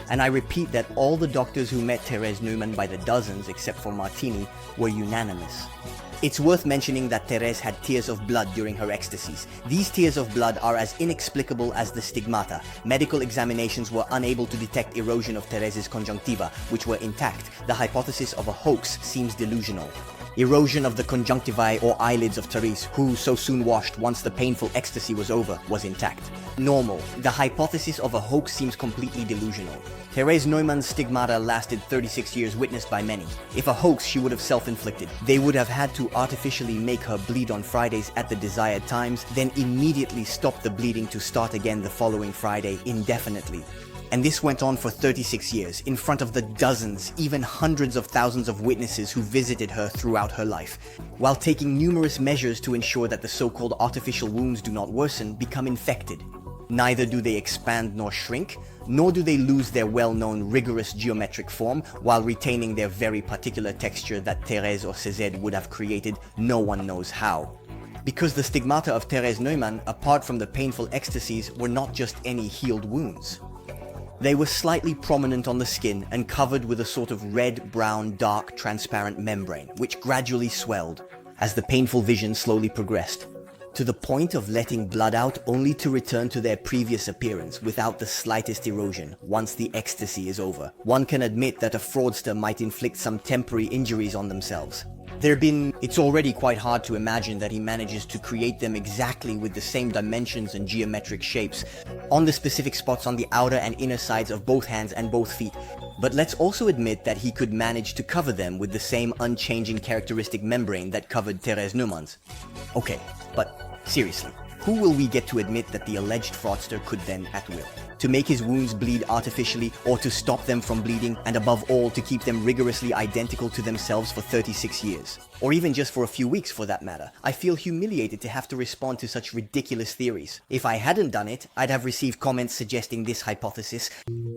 And I repeat that all the doctors who met Thérèse Neumann by the dozens, except for Martini, were unanimous. It's worth mentioning that Thérèse had tears of blood during her ecstasies. These tears of blood are as inexplicable as the stigmata. Medical examinations were unable to detect erosion of Thérèse's conjunctiva, which were intact. The hypothesis of a hoax seems delusional. Erosion of the conjunctivae or eyelids of Thérèse, who so soon washed once the painful ecstasy was over, was intact. Normal. The hypothesis of a hoax seems completely delusional. Thérèse Neumann's stigmata lasted 36 years, witnessed by many. If a hoax, she would have self-inflicted. They would have had to artificially make her bleed on Fridays at the desired times, then immediately stop the bleeding to start again the following Friday indefinitely. And this went on for 36 years, in front of the dozens, even hundreds of thousands of witnesses who visited her throughout her life, while taking numerous measures to ensure that the so-called artificial wounds do not worsen, become infected. Neither do they expand nor shrink, nor do they lose their well-known rigorous geometric form while retaining their very particular texture that Thérèse or Cézanne would have created, no one knows how. Because the stigmata of Thérèse Neumann, apart from the painful ecstasies, were not just any healed wounds. They were slightly prominent on the skin and covered with a sort of red-brown, dark, transparent membrane, which gradually swelled as the painful vision slowly progressed, to the point of letting blood out only to return to their previous appearance without the slightest erosion once the ecstasy is over. One can admit that a fraudster might inflict some temporary injuries on themselves. It's already quite hard to imagine that he manages to create them exactly with the same dimensions and geometric shapes on the specific spots on the outer and inner sides of both hands and both feet. But let's also admit that he could manage to cover them with the same unchanging characteristic membrane that covered Thérèse Neumann's. Okay, but seriously, who will we get to admit that the alleged fraudster could then at will? To make his wounds bleed artificially, or to stop them from bleeding, and above all to keep them rigorously identical to themselves for 36 years. Or even just for a few weeks for that matter. I feel humiliated to have to respond to such ridiculous theories. If I hadn't done it, I'd have received comments suggesting this hypothesis.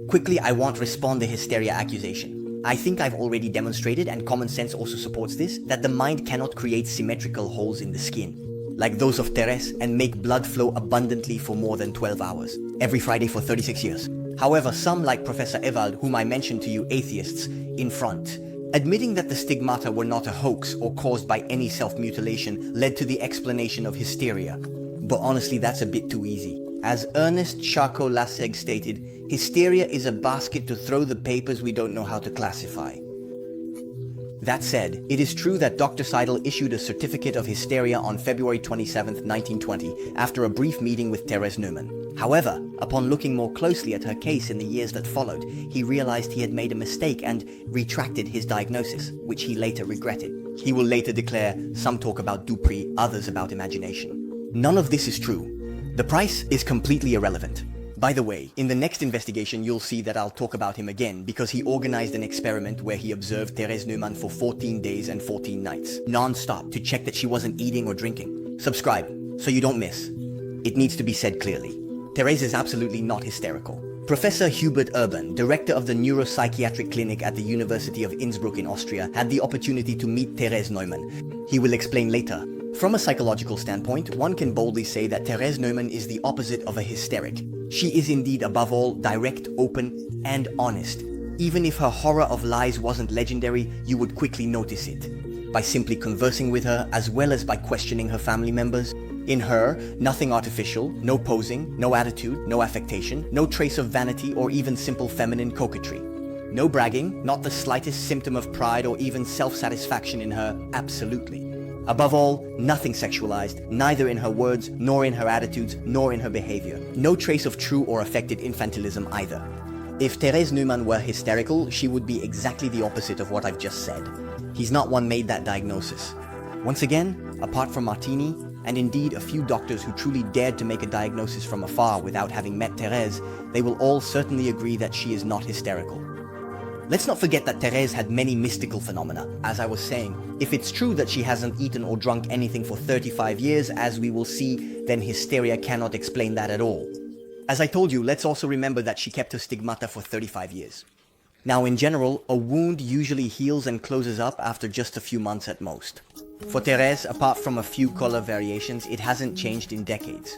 Quickly, I won't respond to hysteria accusation. I think I've already demonstrated, and common sense also supports this, that the mind cannot create symmetrical holes in the skin, like those of Thérèse, and make blood flow abundantly for more than 12 hours, every Friday for 36 years. However, some, like Professor O.E.I.L, whom I mentioned to you, atheists, in front, admitting that the stigmata were not a hoax or caused by any self-mutilation, led to the explanation of hysteria. But honestly, that's a bit too easy. As Ernest Charcot-Laseg stated, hysteria is a basket to throw the papers we don't know how to classify. That said, it is true that Dr. Seidel issued a certificate of hysteria on February 27, 1920, after a brief meeting with Thérèse Neumann. However, upon looking more closely at her case in the years that followed, he realized he had made a mistake and retracted his diagnosis, which he later regretted. He will later declare, some talk about Dupri, others about imagination. None of this is true. The price is completely irrelevant. By the way, in the next investigation you'll see that I'll talk about him again because he organized an experiment where he observed Thérèse Neumann for 14 days and 14 nights, non-stop, to check that she wasn't eating or drinking. Subscribe, so you don't miss. It needs to be said clearly. Thérèse is absolutely not hysterical. Professor Hubert Urban, director of the neuropsychiatric clinic at the University of Innsbruck in Austria, had the opportunity to meet Thérèse Neumann. He will explain later. From a psychological standpoint, one can boldly say that Thérèse Neumann is the opposite of a hysteric. She is indeed, above all, direct, open, and honest. Even if her horror of lies wasn't legendary, you would quickly notice it, by simply conversing with her as well as by questioning her family members. In her, nothing artificial, no posing, no attitude, no affectation, no trace of vanity or even simple feminine coquetry. No bragging, not the slightest symptom of pride or even self-satisfaction in her, absolutely. Above all, nothing sexualized, neither in her words, nor in her attitudes, nor in her behavior. No trace of true or affected infantilism either. If Thérèse Neumann were hysterical, she would be exactly the opposite of what I've just said. He's not one made that diagnosis. Once again, apart from Martini, and indeed a few doctors who truly dared to make a diagnosis from afar without having met Thérèse, they will all certainly agree that she is not hysterical. Let's not forget that Thérèse had many mystical phenomena. As I was saying, if it's true that she hasn't eaten or drunk anything for 35 years, as we will see, then hysteria cannot explain that at all. As I told you, let's also remember that she kept her stigmata for 35 years. Now, in general, a wound usually heals and closes up after just a few months at most. For Thérèse, apart from a few color variations, it hasn't changed in decades.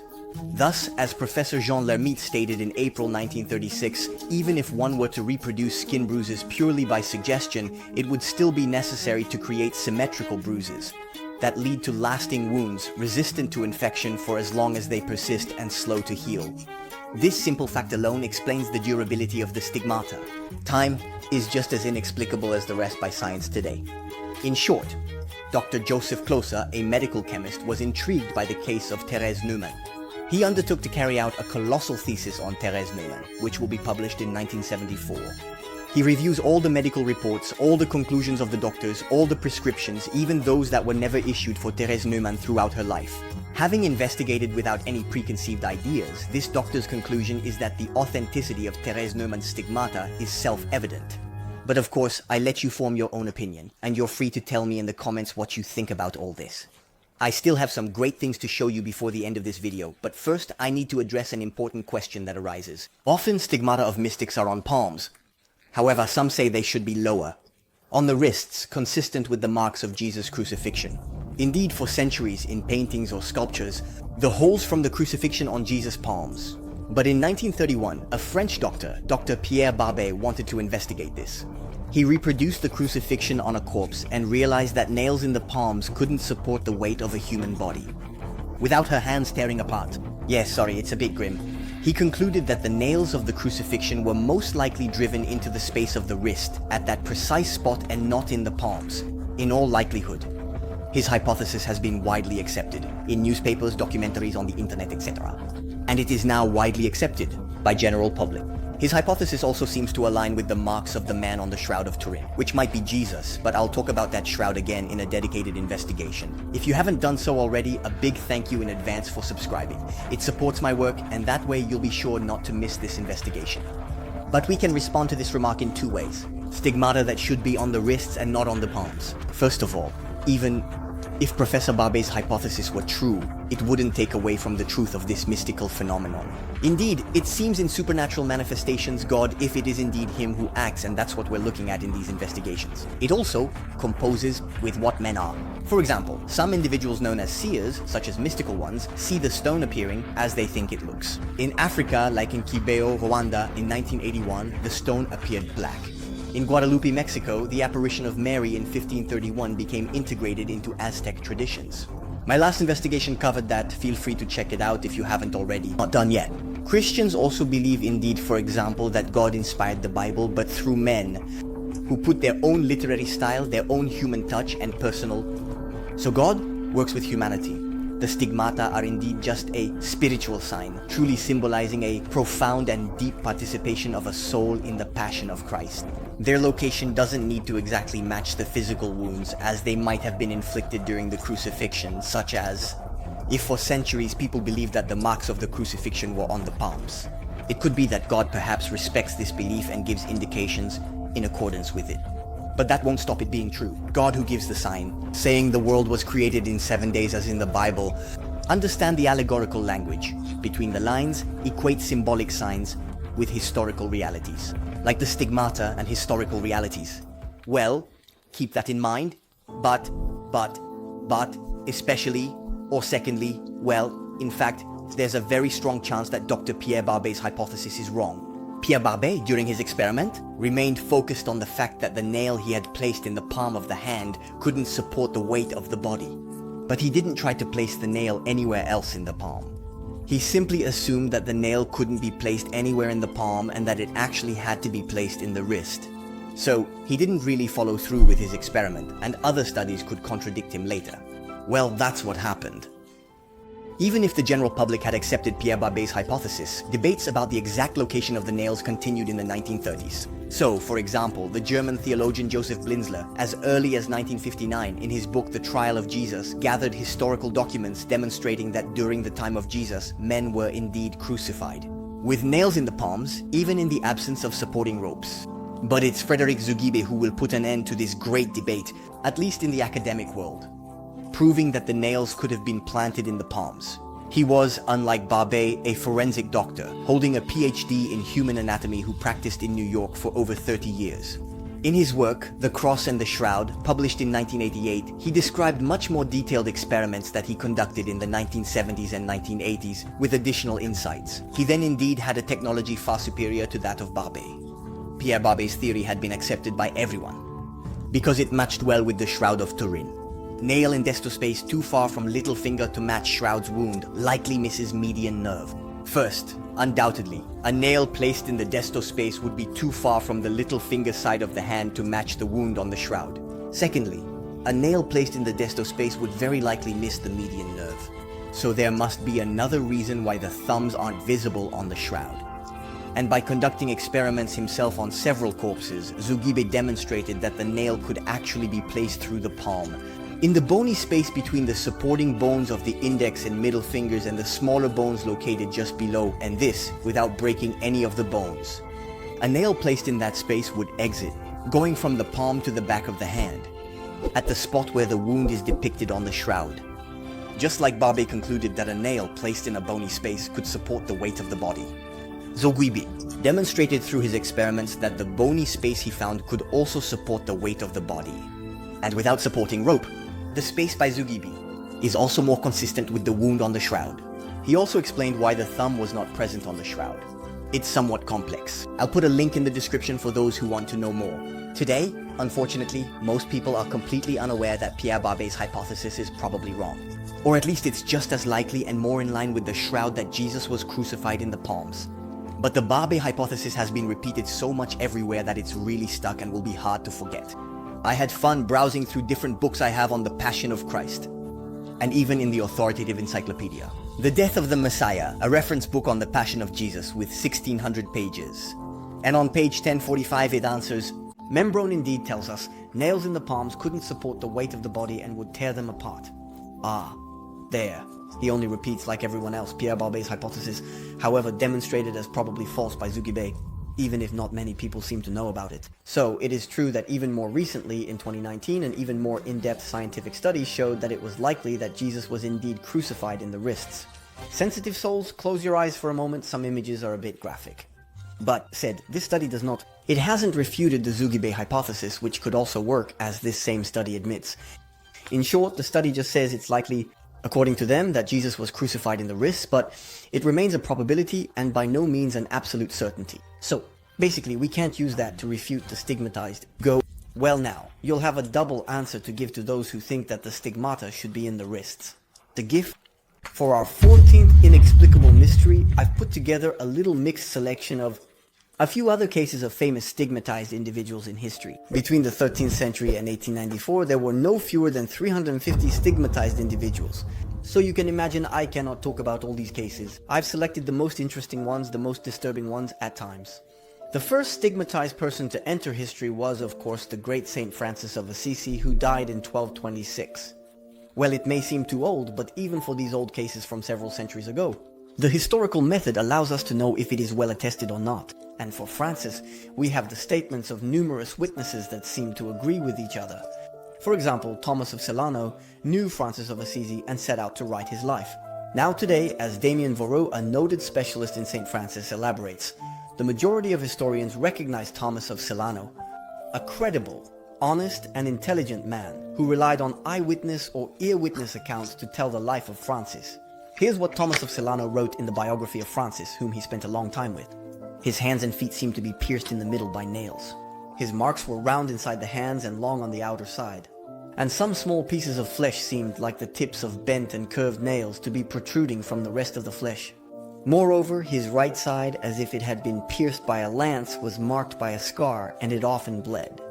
Thus, as Professor Jean Lermite stated in April 1936, even if one were to reproduce skin bruises purely by suggestion, it would still be necessary to create symmetrical bruises. that lead to lasting wounds resistant to infection for as long as they persist and slow to heal. This simple fact alone explains the durability of the stigmata. Time is just as inexplicable as the rest by science today. In short, Dr. Joseph Closer, a medical chemist, was intrigued by the case of Thérèse Neumann. He undertook to carry out a colossal thesis on Thérèse Neumann, which will be published in 1974. He reviews all the medical reports, all the conclusions of the doctors, all the prescriptions, even those that were never issued for Thérèse Neumann throughout her life. Having investigated without any preconceived ideas, this doctor's conclusion is that the authenticity of Thérèse Neumann's stigmata is self-evident. But of course, I let you form your own opinion, and you're free to tell me in the comments what you think about all this. I still have some great things to show you before the end of this video, but first I need to address an important question that arises. Often stigmata of mystics are on palms. However, some say they should be lower, on the wrists, consistent with the marks of Jesus' crucifixion. Indeed, for centuries, in paintings or sculptures, the holes from the crucifixion on Jesus' palms. But in 1931, a French doctor, Dr. Pierre Barbet, wanted to investigate this. He reproduced the crucifixion on a corpse and realized that nails in the palms couldn't support the weight of a human body. Without her hands tearing apart. Yes, sorry, it's a bit grim. He concluded that the nails of the crucifixion were most likely driven into the space of the wrist, at that precise spot and not in the palms, in all likelihood. His hypothesis has been widely accepted, in newspapers, documentaries, on the internet, etc. And it is now widely accepted by general public. His hypothesis also seems to align with the marks of the man on the Shroud of Turin, which might be Jesus, but I'll talk about that shroud again in a dedicated investigation. If you haven't done so already, a big thank you in advance for subscribing. It supports my work, and that way you'll be sure not to miss this investigation. But we can respond to this remark in two ways. Stigmata that should be on the wrists and not on the palms. First of all, even if Professor Barbet's hypothesis were true, it wouldn't take away from the truth of this mystical phenomenon. Indeed, it seems in supernatural manifestations God, if it is indeed him who acts, and that's what we're looking at in these investigations. It also composes with what men are. For example, some individuals known as seers, such as mystical ones, see the stone appearing as they think it looks. In Africa, like in Kibeo, Rwanda, in 1981, the stone appeared black. In Guadalupe, Mexico, the apparition of Mary in 1531 became integrated into Aztec traditions. My last investigation covered that. Feel free to check it out if you haven't already. Not done yet. Christians also believe indeed, for example, that God inspired the Bible, but through men who put their own literary style, their own human touch and personal. So God works with humanity. The stigmata are indeed just a spiritual sign, truly symbolizing a profound and deep participation of a soul in the passion of Christ. Their location doesn't need to exactly match the physical wounds as they might have been inflicted during the crucifixion, such as if for centuries people believed that the marks of the crucifixion were on the palms. It could be that God perhaps respects this belief and gives indications in accordance with it. But that won't stop it being true. God who gives the sign, saying the world was created in 7 days as in the Bible. Understand the allegorical language. Between the lines, equate symbolic signs with historical realities, like the stigmata and historical realities. Well, keep that in mind, but, especially, or secondly, well, in fact, there's a very strong chance that Dr. Pierre Barbet's hypothesis is wrong. Pierre Barbet, during his experiment, remained focused on the fact that the nail he had placed in the palm of the hand couldn't support the weight of the body. But he didn't try to place the nail anywhere else in the palm. He simply assumed that the nail couldn't be placed anywhere in the palm and that it actually had to be placed in the wrist. So, he didn't really follow through with his experiment, and other studies could contradict him later. Well, that's what happened. Even if the general public had accepted Pierre Barbet's hypothesis, debates about the exact location of the nails continued in the 1930s. So, for example, the German theologian Joseph Blinzler, as early as 1959, in his book The Trial of Jesus, gathered historical documents demonstrating that during the time of Jesus, men were indeed crucified, with nails in the palms, even in the absence of supporting ropes. But it's Frederick Zugibe who will put an end to this great debate, at least in the academic world, proving that the nails could have been planted in the palms. He was, unlike Barbet, a forensic doctor, holding a PhD in human anatomy who practiced in New York for over 30 years. In his work, The Cross and the Shroud, published in 1988, he described much more detailed experiments that he conducted in the 1970s and 1980s with additional insights. He then indeed had a technology far superior to that of Barbet. Pierre Barbet's theory had been accepted by everyone, because it matched well with the Shroud of Turin. Nail in destospace too far from little finger to match shroud's wound, likely misses median nerve. First, undoubtedly, a nail placed in the destospace would be too far from the little finger side of the hand to match the wound on the shroud. Secondly, a nail placed in the destospace would very likely miss the median nerve. So there must be another reason why the thumbs aren't visible on the shroud. And by conducting experiments himself on several corpses, Zugibe demonstrated that the nail could actually be placed through the palm, in the bony space between the supporting bones of the index and middle fingers and the smaller bones located just below, and this without breaking any of the bones. A nail placed in that space would exit, going from the palm to the back of the hand, at the spot where the wound is depicted on the shroud. Just like Barbet concluded that a nail placed in a bony space could support the weight of the body. Zugibe demonstrated through his experiments that the bony space he found could also support the weight of the body. And without supporting rope, the space by Zugibe is also more consistent with the wound on the shroud. He also explained why the thumb was not present on the shroud. It's somewhat complex. I'll put a link in the description for those who want to know more. Today, unfortunately, most people are completely unaware that Pierre Barbet's hypothesis is probably wrong. Or at least it's just as likely and more in line with the shroud that Jesus was crucified in the palms. But the Barbet hypothesis has been repeated so much everywhere that it's really stuck and will be hard to forget. I had fun browsing through different books I have on the Passion of Christ, and even in the authoritative encyclopedia. The Death of the Messiah, a reference book on the Passion of Jesus with 1600 pages. And on page 1045 it answers, Membrone indeed tells us, nails in the palms couldn't support the weight of the body and would tear them apart. Ah, there. He only repeats, like everyone else, Pierre Barbet's hypothesis, however demonstrated as probably false by Zugibe, even if not many people seem to know about it. So it is true that even more recently, in 2019, an even more in-depth scientific study showed that it was likely that Jesus was indeed crucified in the wrists. Sensitive souls, close your eyes for a moment, some images are a bit graphic. But, said, this study does not... It hasn't refuted the Zugibe hypothesis, which could also work, as this same study admits. In short, the study just says it's likely, according to them, that Jesus was crucified in the wrists, but it remains a probability and by no means an absolute certainty. So, basically, we can't use that to refute the stigmatized. Well now, you'll have a double answer to give to those who think that the stigmata should be in the wrists. The gift? For our 14th inexplicable mystery, I've put together a little mixed selection of a few other cases of famous stigmatized individuals in history. Between the 13th century and 1894, there were no fewer than 350 stigmatized individuals. So you can imagine I cannot talk about all these cases. I've selected the most interesting ones, the most disturbing ones at times. The first stigmatized person to enter history was, of course, the great Saint Francis of Assisi, who died in 1226. Well, it may seem too old, but even for these old cases from several centuries ago, the historical method allows us to know if it is well attested or not. And for Francis, we have the statements of numerous witnesses that seem to agree with each other. For example, Thomas of Celano knew Francis of Assisi and set out to write his life. Now today, as Damien Voreux, a noted specialist in St. Francis, elaborates, the majority of historians recognize Thomas of Celano, a credible, honest and intelligent man who relied on eyewitness or ear-witness accounts to tell the life of Francis. Here's what Thomas of Celano wrote in the biography of Francis, whom he spent a long time with. His hands and feet seemed to be pierced in the middle by nails. His marks were round inside the hands and long on the outer side. And some small pieces of flesh seemed, like the tips of bent and curved nails, to be protruding from the rest of the flesh. Moreover, his right side, as if it had been pierced by a lance, was marked by a scar, and it often bled.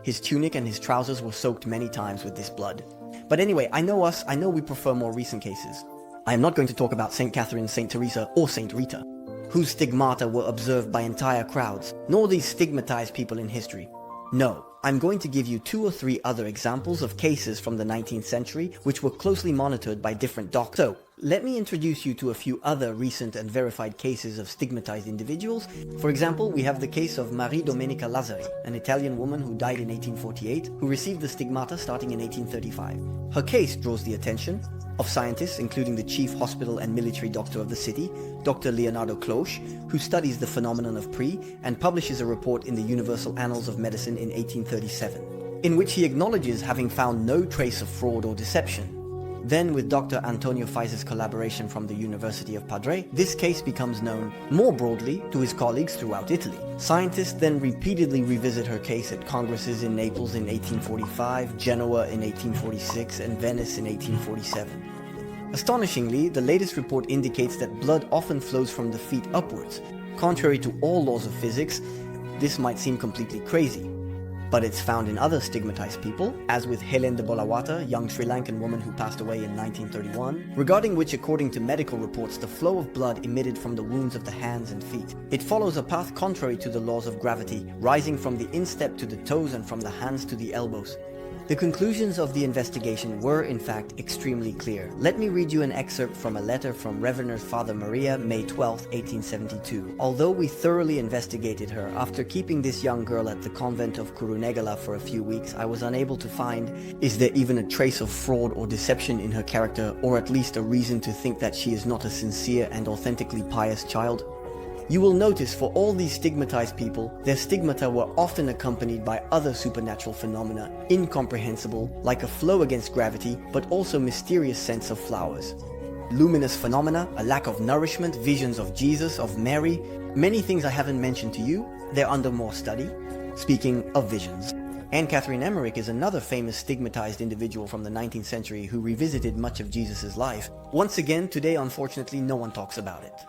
His tunic and his trousers were soaked many times with this blood. But anyway, I know we prefer more recent cases. I am not going to talk about St. Catherine, St. Teresa, or St. Rita, whose stigmata were observed by entire crowds, nor these stigmatized people in history. No, I'm going to give you 2 or 3 other examples of cases from the 19th century which were closely monitored by different doctors. So, let me introduce you to a few other recent and verified cases of stigmatized individuals. For example, we have the case of Marie Domenica Lazzari, an Italian woman who died in 1848, who received the stigmata starting in 1835. Her case draws the attention of scientists, including the chief hospital and military doctor of the city, Dr. Leonardo Cloche, who studies the phenomenon of PRI and publishes a report in the Universal Annals of Medicine in 1837, in which he acknowledges having found no trace of fraud or deception. Then, with Dr. Antonio Faiza's collaboration from the University of Padre, this case becomes known more broadly to his colleagues throughout Italy. Scientists then repeatedly revisit her case at congresses in Naples in 1845, Genoa in 1846, and Venice in 1847. Astonishingly, the latest report indicates that blood often flows from the feet upwards. Contrary to all laws of physics, this might seem completely crazy. But it's found in other stigmatized people, as with Helen de Bolawata, young Sri Lankan woman who passed away in 1931, regarding which, according to medical reports, the flow of blood emitted from the wounds of the hands and feet. It follows a path contrary to the laws of gravity, rising from the instep to the toes and from the hands to the elbows. The conclusions of the investigation were, in fact, extremely clear. Let me read you an excerpt from a letter from Reverend Father Maria, May 12, 1872. Although we thoroughly investigated her, after keeping this young girl at the convent of Kurunegala for a few weeks, I was unable to find, is there even a trace of fraud or deception in her character, or at least a reason to think that she is not a sincere and authentically pious child? You will notice for all these stigmatized people, their stigmata were often accompanied by other supernatural phenomena, incomprehensible, like a flow against gravity, but also mysterious scents of flowers. Luminous phenomena, a lack of nourishment, visions of Jesus, of Mary, many things I haven't mentioned to you, they're under more study. Speaking of visions. Anne Catherine Emmerich is another famous stigmatized individual from the 19th century who revisited much of Jesus' life. Once again, today unfortunately no one talks about it.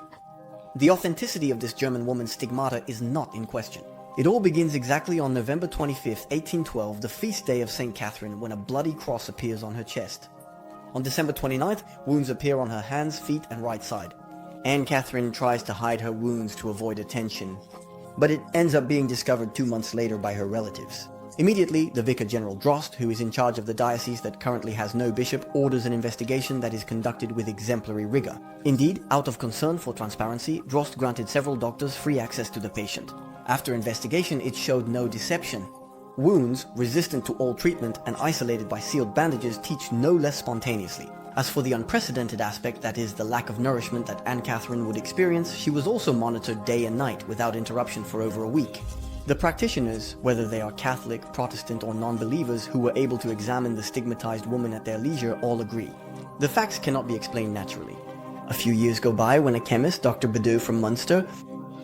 The authenticity of this German woman's stigmata is not in question. It all begins exactly on November 25, 1812, the feast day of St. Catherine, when a bloody cross appears on her chest. On December 29th, wounds appear on her hands, feet, and right side. Anne Catherine tries to hide her wounds to avoid attention, but it ends up being discovered 2 months later by her relatives. Immediately, the Vicar General Drost, who is in charge of the diocese that currently has no bishop, orders an investigation that is conducted with exemplary rigor. Indeed, out of concern for transparency, Drost granted several doctors free access to the patient. After investigation, it showed no deception. Wounds, resistant to all treatment and isolated by sealed bandages, teach no less spontaneously. As for the unprecedented aspect, that is, the lack of nourishment that Anne Catherine would experience, she was also monitored day and night without interruption for over a week. The practitioners, whether they are Catholic, Protestant, or non-believers who were able to examine the stigmatized woman at their leisure, all agree. The facts cannot be explained naturally. A few years go by when a chemist, Dr. Bedeau from Munster,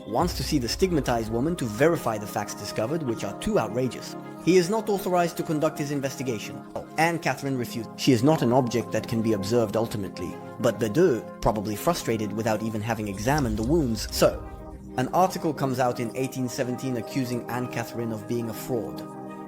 wants to see the stigmatized woman to verify the facts discovered, which are too outrageous. He is not authorized to conduct his investigation. Anne Catherine refused. She is not an object that can be observed ultimately. But Bedeau, probably frustrated without even having examined the wounds, so an article comes out in 1817 accusing Anne Catherine of being a fraud.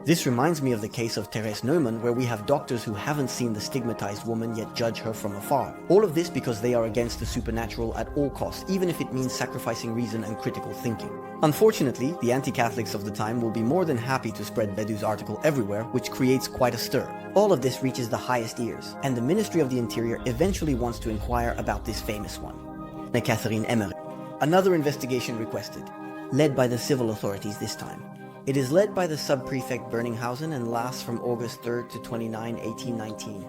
This reminds me of the case of Thérèse Neumann, where we have doctors who haven't seen the stigmatized woman yet judge her from afar. All of this because they are against the supernatural at all costs, even if it means sacrificing reason and critical thinking. Unfortunately, the anti-Catholics of the time will be more than happy to spread Bedeau's article everywhere, which creates quite a stir. All of this reaches the highest ears, and the Ministry of the Interior eventually wants to inquire about this famous one, Anne Catherine Emmerich. Another investigation requested, led by the civil authorities this time. It is led by the sub-prefect Berninghausen and lasts from August 3rd to 29, 1819.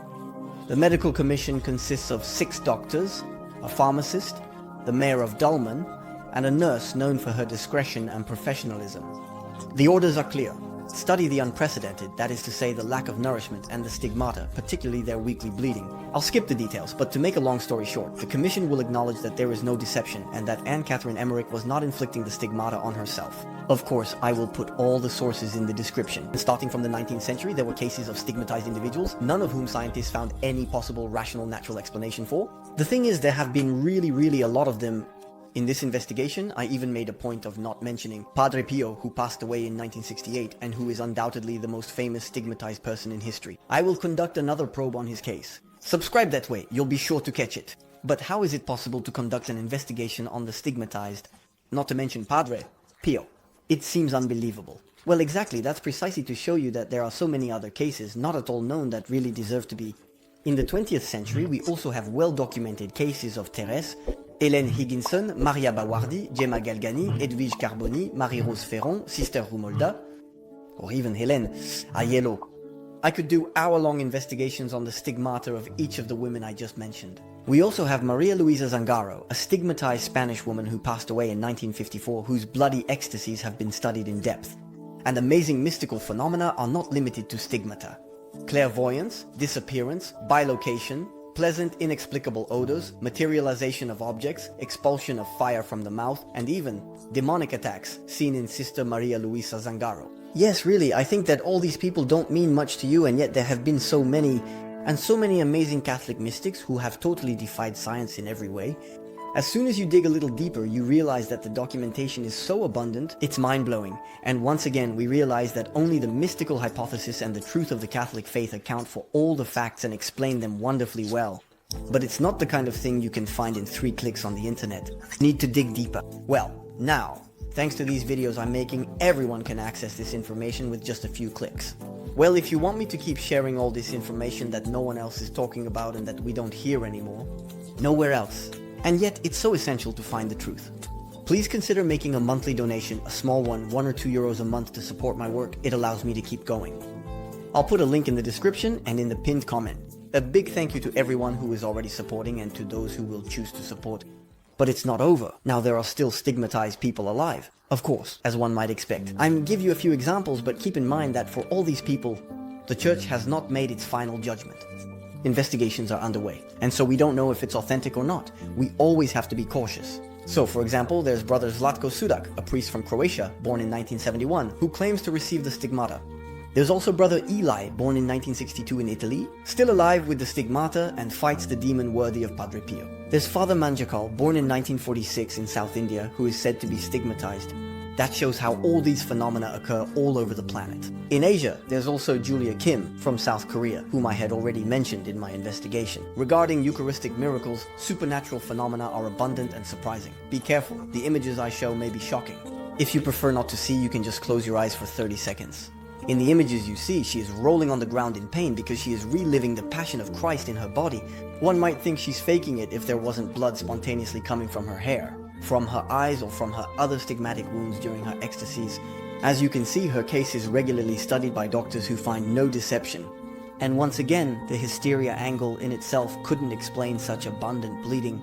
The medical commission consists of 6 doctors, a pharmacist, the mayor of Dulman, and a nurse known for her discretion and professionalism. The orders are clear. Study the unprecedented, that is to say the lack of nourishment, and the stigmata, particularly their weekly bleeding. I'll skip the details, but to make a long story short, the commission will acknowledge that there is no deception and that Anne Catherine Emmerich was not inflicting the stigmata on herself. Of course, I will put all the sources in the description. Starting from the 19th century, there were cases of stigmatized individuals, none of whom scientists found any possible rational natural explanation for. The thing is, there have been really a lot of them. In this investigation, I even made a point of not mentioning Padre Pio, who passed away in 1968 and who is undoubtedly the most famous stigmatized person in history. I will conduct another probe on his case. Subscribe that way, you'll be sure to catch it. But how is it possible to conduct an investigation on the stigmatized, not to mention Padre Pio? It seems unbelievable. Well, exactly, that's precisely to show you that there are so many other cases, not at all known, that really deserve to be. In the 20th century, we also have well-documented cases of Thérèse, Hélène Higginson, Maria Bawardi, Gemma Galgani, Edwige Carboni, Marie-Rose Ferron, Sister Rumolda, or even Hélène Aiello. I could do hour-long investigations on the stigmata of each of the women I just mentioned. We also have Maria Luisa Zangaro, a stigmatized Spanish woman who passed away in 1954, whose bloody ecstasies have been studied in depth. And amazing mystical phenomena are not limited to stigmata. Clairvoyance, disappearance, bilocation, pleasant, inexplicable odors, materialization of objects, expulsion of fire from the mouth, and even demonic attacks seen in Sister Maria Luisa Zangaro. Yes, really, I think that all these people don't mean much to you, and yet there have been so many amazing Catholic mystics who have totally defied science in every way. As soon as you dig a little deeper, you realize that the documentation is so abundant, it's mind-blowing. And once again, we realize that only the mystical hypothesis and the truth of the Catholic faith account for all the facts and explain them wonderfully well. But it's not the kind of thing you can find in 3 clicks on the internet. You need to dig deeper. Well, now, thanks to these videos I'm making, everyone can access this information with just a few clicks. Well, if you want me to keep sharing all this information that no one else is talking about and that we don't hear anymore, nowhere else. And yet, it's so essential to find the truth. Please consider making a monthly donation, a small one, 1 or 2 euros a month to support my work. It allows me to keep going. I'll put a link in the description and in the pinned comment. A big thank you to everyone who is already supporting and to those who will choose to support. But it's not over. Now there are still stigmatized people alive. Of course, as one might expect. I'm give you a few examples, but keep in mind that for all these people, the Church has not made its final judgment. Investigations are underway, and so we don't know if it's authentic or not. We always have to be cautious. So, for example, there's Brother Zlatko Sudak, a priest from Croatia, born in 1971, who claims to receive the stigmata. There's also Brother Eli, born in 1962 in Italy, still alive with the stigmata and fights the demon worthy of Padre Pio. There's Father Manjakal, born in 1946 in South India, who is said to be stigmatized. That shows how all these phenomena occur all over the planet. In Asia, there's also Julia Kim from South Korea, whom I had already mentioned in my investigation. Regarding Eucharistic miracles, supernatural phenomena are abundant and surprising. Be careful, the images I show may be shocking. If you prefer not to see, you can just close your eyes for 30 seconds. In the images you see, she is rolling on the ground in pain because she is reliving the passion of Christ in her body. One might think she's faking it if there wasn't blood spontaneously coming from her hair, from her eyes, or from her other stigmatic wounds during her ecstasies. As you can see, her case is regularly studied by doctors who find no deception. And once again, the hysteria angle in itself couldn't explain such abundant bleeding.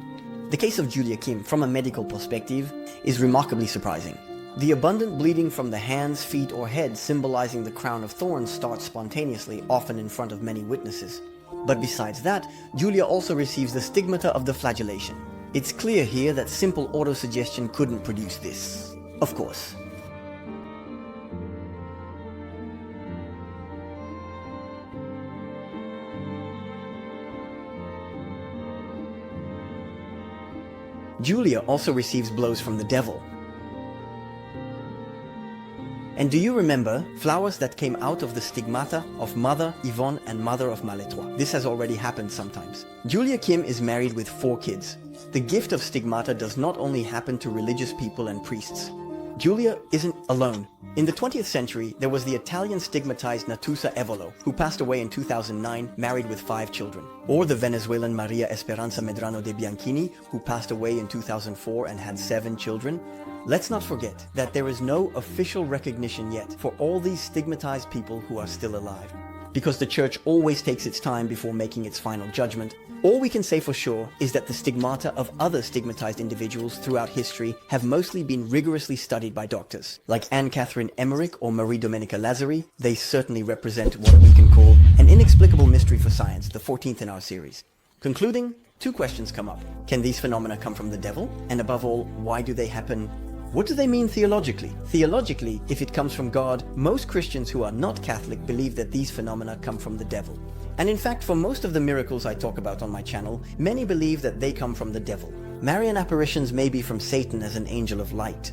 The case of Julia Kim, from a medical perspective, is remarkably surprising. The abundant bleeding from the hands, feet, or head symbolizing the crown of thorns starts spontaneously, often in front of many witnesses. But besides that, Julia also receives the stigmata of the flagellation. It's clear here that simple autosuggestion couldn't produce this. Of course. Julia also receives blows from the devil. And do you remember flowers that came out of the stigmata of Mother Yvonne-Aimée de Malestroit? This has already happened sometimes. Julia Kim is married with 4 kids. The gift of stigmata does not only happen to religious people and priests. Julia isn't alone. In the 20th century, there was the Italian stigmatized Natusa Evolo, who passed away in 2009, married with 5 children. Or the Venezuelan Maria Esperanza Medrano de Bianchini, who passed away in 2004 and had 7 children. Let's not forget that there is no official recognition yet for all these stigmatized people who are still alive. Because the Church always takes its time before making its final judgment, all we can say for sure is that the stigmata of other stigmatized individuals throughout history have mostly been rigorously studied by doctors. Like Anne-Catherine Emmerich or Marie Domenica Lazzari, they certainly represent what we can call an inexplicable mystery for science, the 14th in our series. Concluding, 2 questions come up. Can these phenomena come from the devil? And above all, why do they happen? What do they mean theologically? Theologically, if it comes from God, most Christians who are not Catholic believe that these phenomena come from the devil. And in fact, for most of the miracles I talk about on my channel, many believe that they come from the devil. Marian apparitions may be from Satan as an angel of light.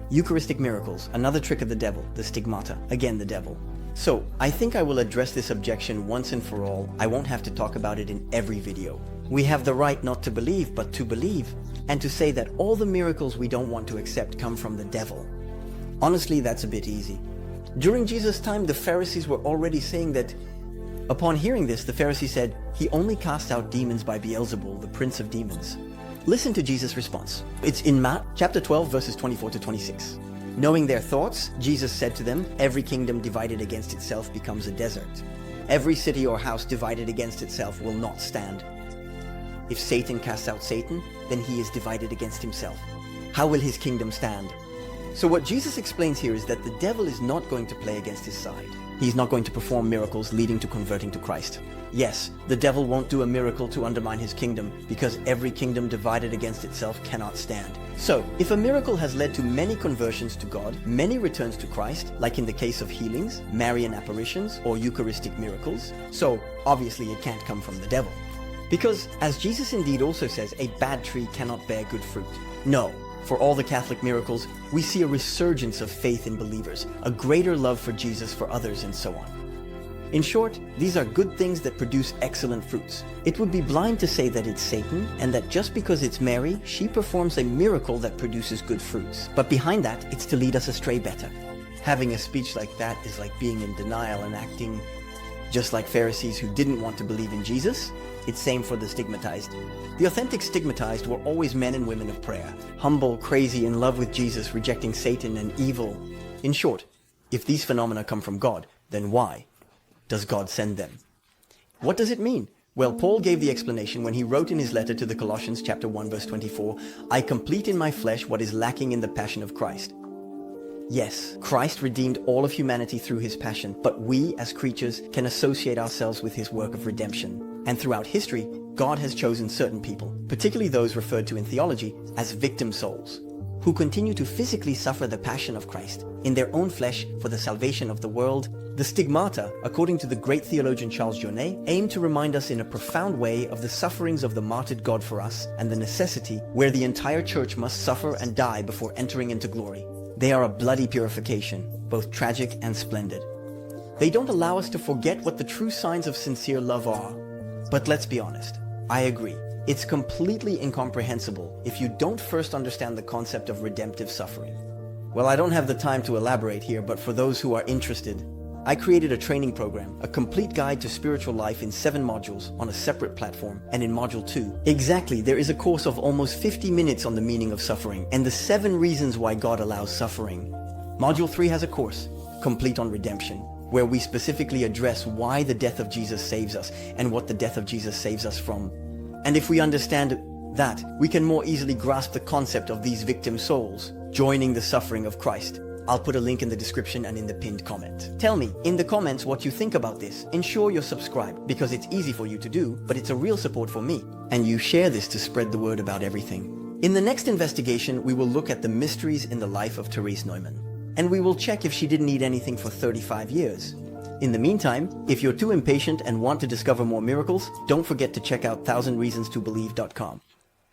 Eucharistic miracles, another trick of the devil, the stigmata, again the devil. So, I think I will address this objection once and for all. I won't have to talk about it in every video. We have the right not to believe, but to believe, and to say that all the miracles we don't want to accept come from the devil. Honestly, that's a bit easy. During Jesus' time, the Pharisees were already saying that. Upon hearing this, the Pharisee said, "He only casts out demons by Beelzebul, the prince of demons." Listen to Jesus' response. It's in Mark chapter 12, verses 24 to 26. Knowing their thoughts, Jesus said to them, "Every kingdom divided against itself becomes a desert. Every city or house divided against itself will not stand. If Satan casts out Satan, then he is divided against himself. How will his kingdom stand?" So what Jesus explains here is that the devil is not going to play against his side. He's not going to perform miracles leading to converting to Christ. Yes, the devil won't do a miracle to undermine his kingdom, because every kingdom divided against itself cannot stand. So, if a miracle has led to many conversions to God, many returns to Christ, like in the case of healings, Marian apparitions, or Eucharistic miracles, so obviously it can't come from the devil. Because, as Jesus indeed also says, a bad tree cannot bear good fruit. No. For all the Catholic miracles, we see a resurgence of faith in believers, a greater love for Jesus for others, and so on. In short, these are good things that produce excellent fruits. It would be blind to say that it's Satan, and that just because it's Mary, she performs a miracle that produces good fruits. But behind that, it's to lead us astray better. Having a speech like that is like being in denial and acting just like Pharisees who didn't want to believe in Jesus. It's same for the stigmatized. The authentic stigmatized were always men and women of prayer, humble, crazy, in love with Jesus, rejecting Satan and evil. In short, if these phenomena come from God, then why does God send them? What does it mean? Well, Paul gave the explanation when he wrote in his letter to the Colossians chapter 1 verse 24, I complete in my flesh what is lacking in the passion of Christ. Yes, Christ redeemed all of humanity through his passion, but we as creatures can associate ourselves with his work of redemption. And throughout history, God has chosen certain people, particularly those referred to in theology as victim souls, who continue to physically suffer the passion of Christ in their own flesh for the salvation of the world. The stigmata, according to the great theologian Charles René, aim to remind us in a profound way of the sufferings of the martyred God for us and the necessity where the entire church must suffer and die before entering into glory. They are a bloody purification, both tragic and splendid. They don't allow us to forget what the true signs of sincere love are. But let's be honest, I agree. It's completely incomprehensible if you don't first understand the concept of redemptive suffering. Well, I don't have the time to elaborate here, but for those who are interested, I created a training program, a complete guide to spiritual life in 7 modules on a separate platform, and in Module 2, exactly, there is a course of almost 50 minutes on the meaning of suffering and the 7 reasons why God allows suffering. Module 3 has a course, complete on redemption, where we specifically address why the death of Jesus saves us and what the death of Jesus saves us from. And if we understand that, we can more easily grasp the concept of these victim souls, joining the suffering of Christ. I'll put a link in the description and in the pinned comment. Tell me in the comments what you think about this. Ensure you're subscribed, because it's easy for you to do, but it's a real support for me. And you share this to spread the word about everything. In the next investigation, we will look at the mysteries in the life of Thérèse Neumann. And we will check if she didn't eat anything for 35 years. In the meantime, if you're too impatient and want to discover more miracles, don't forget to check out 1000reasonstobelieve.com.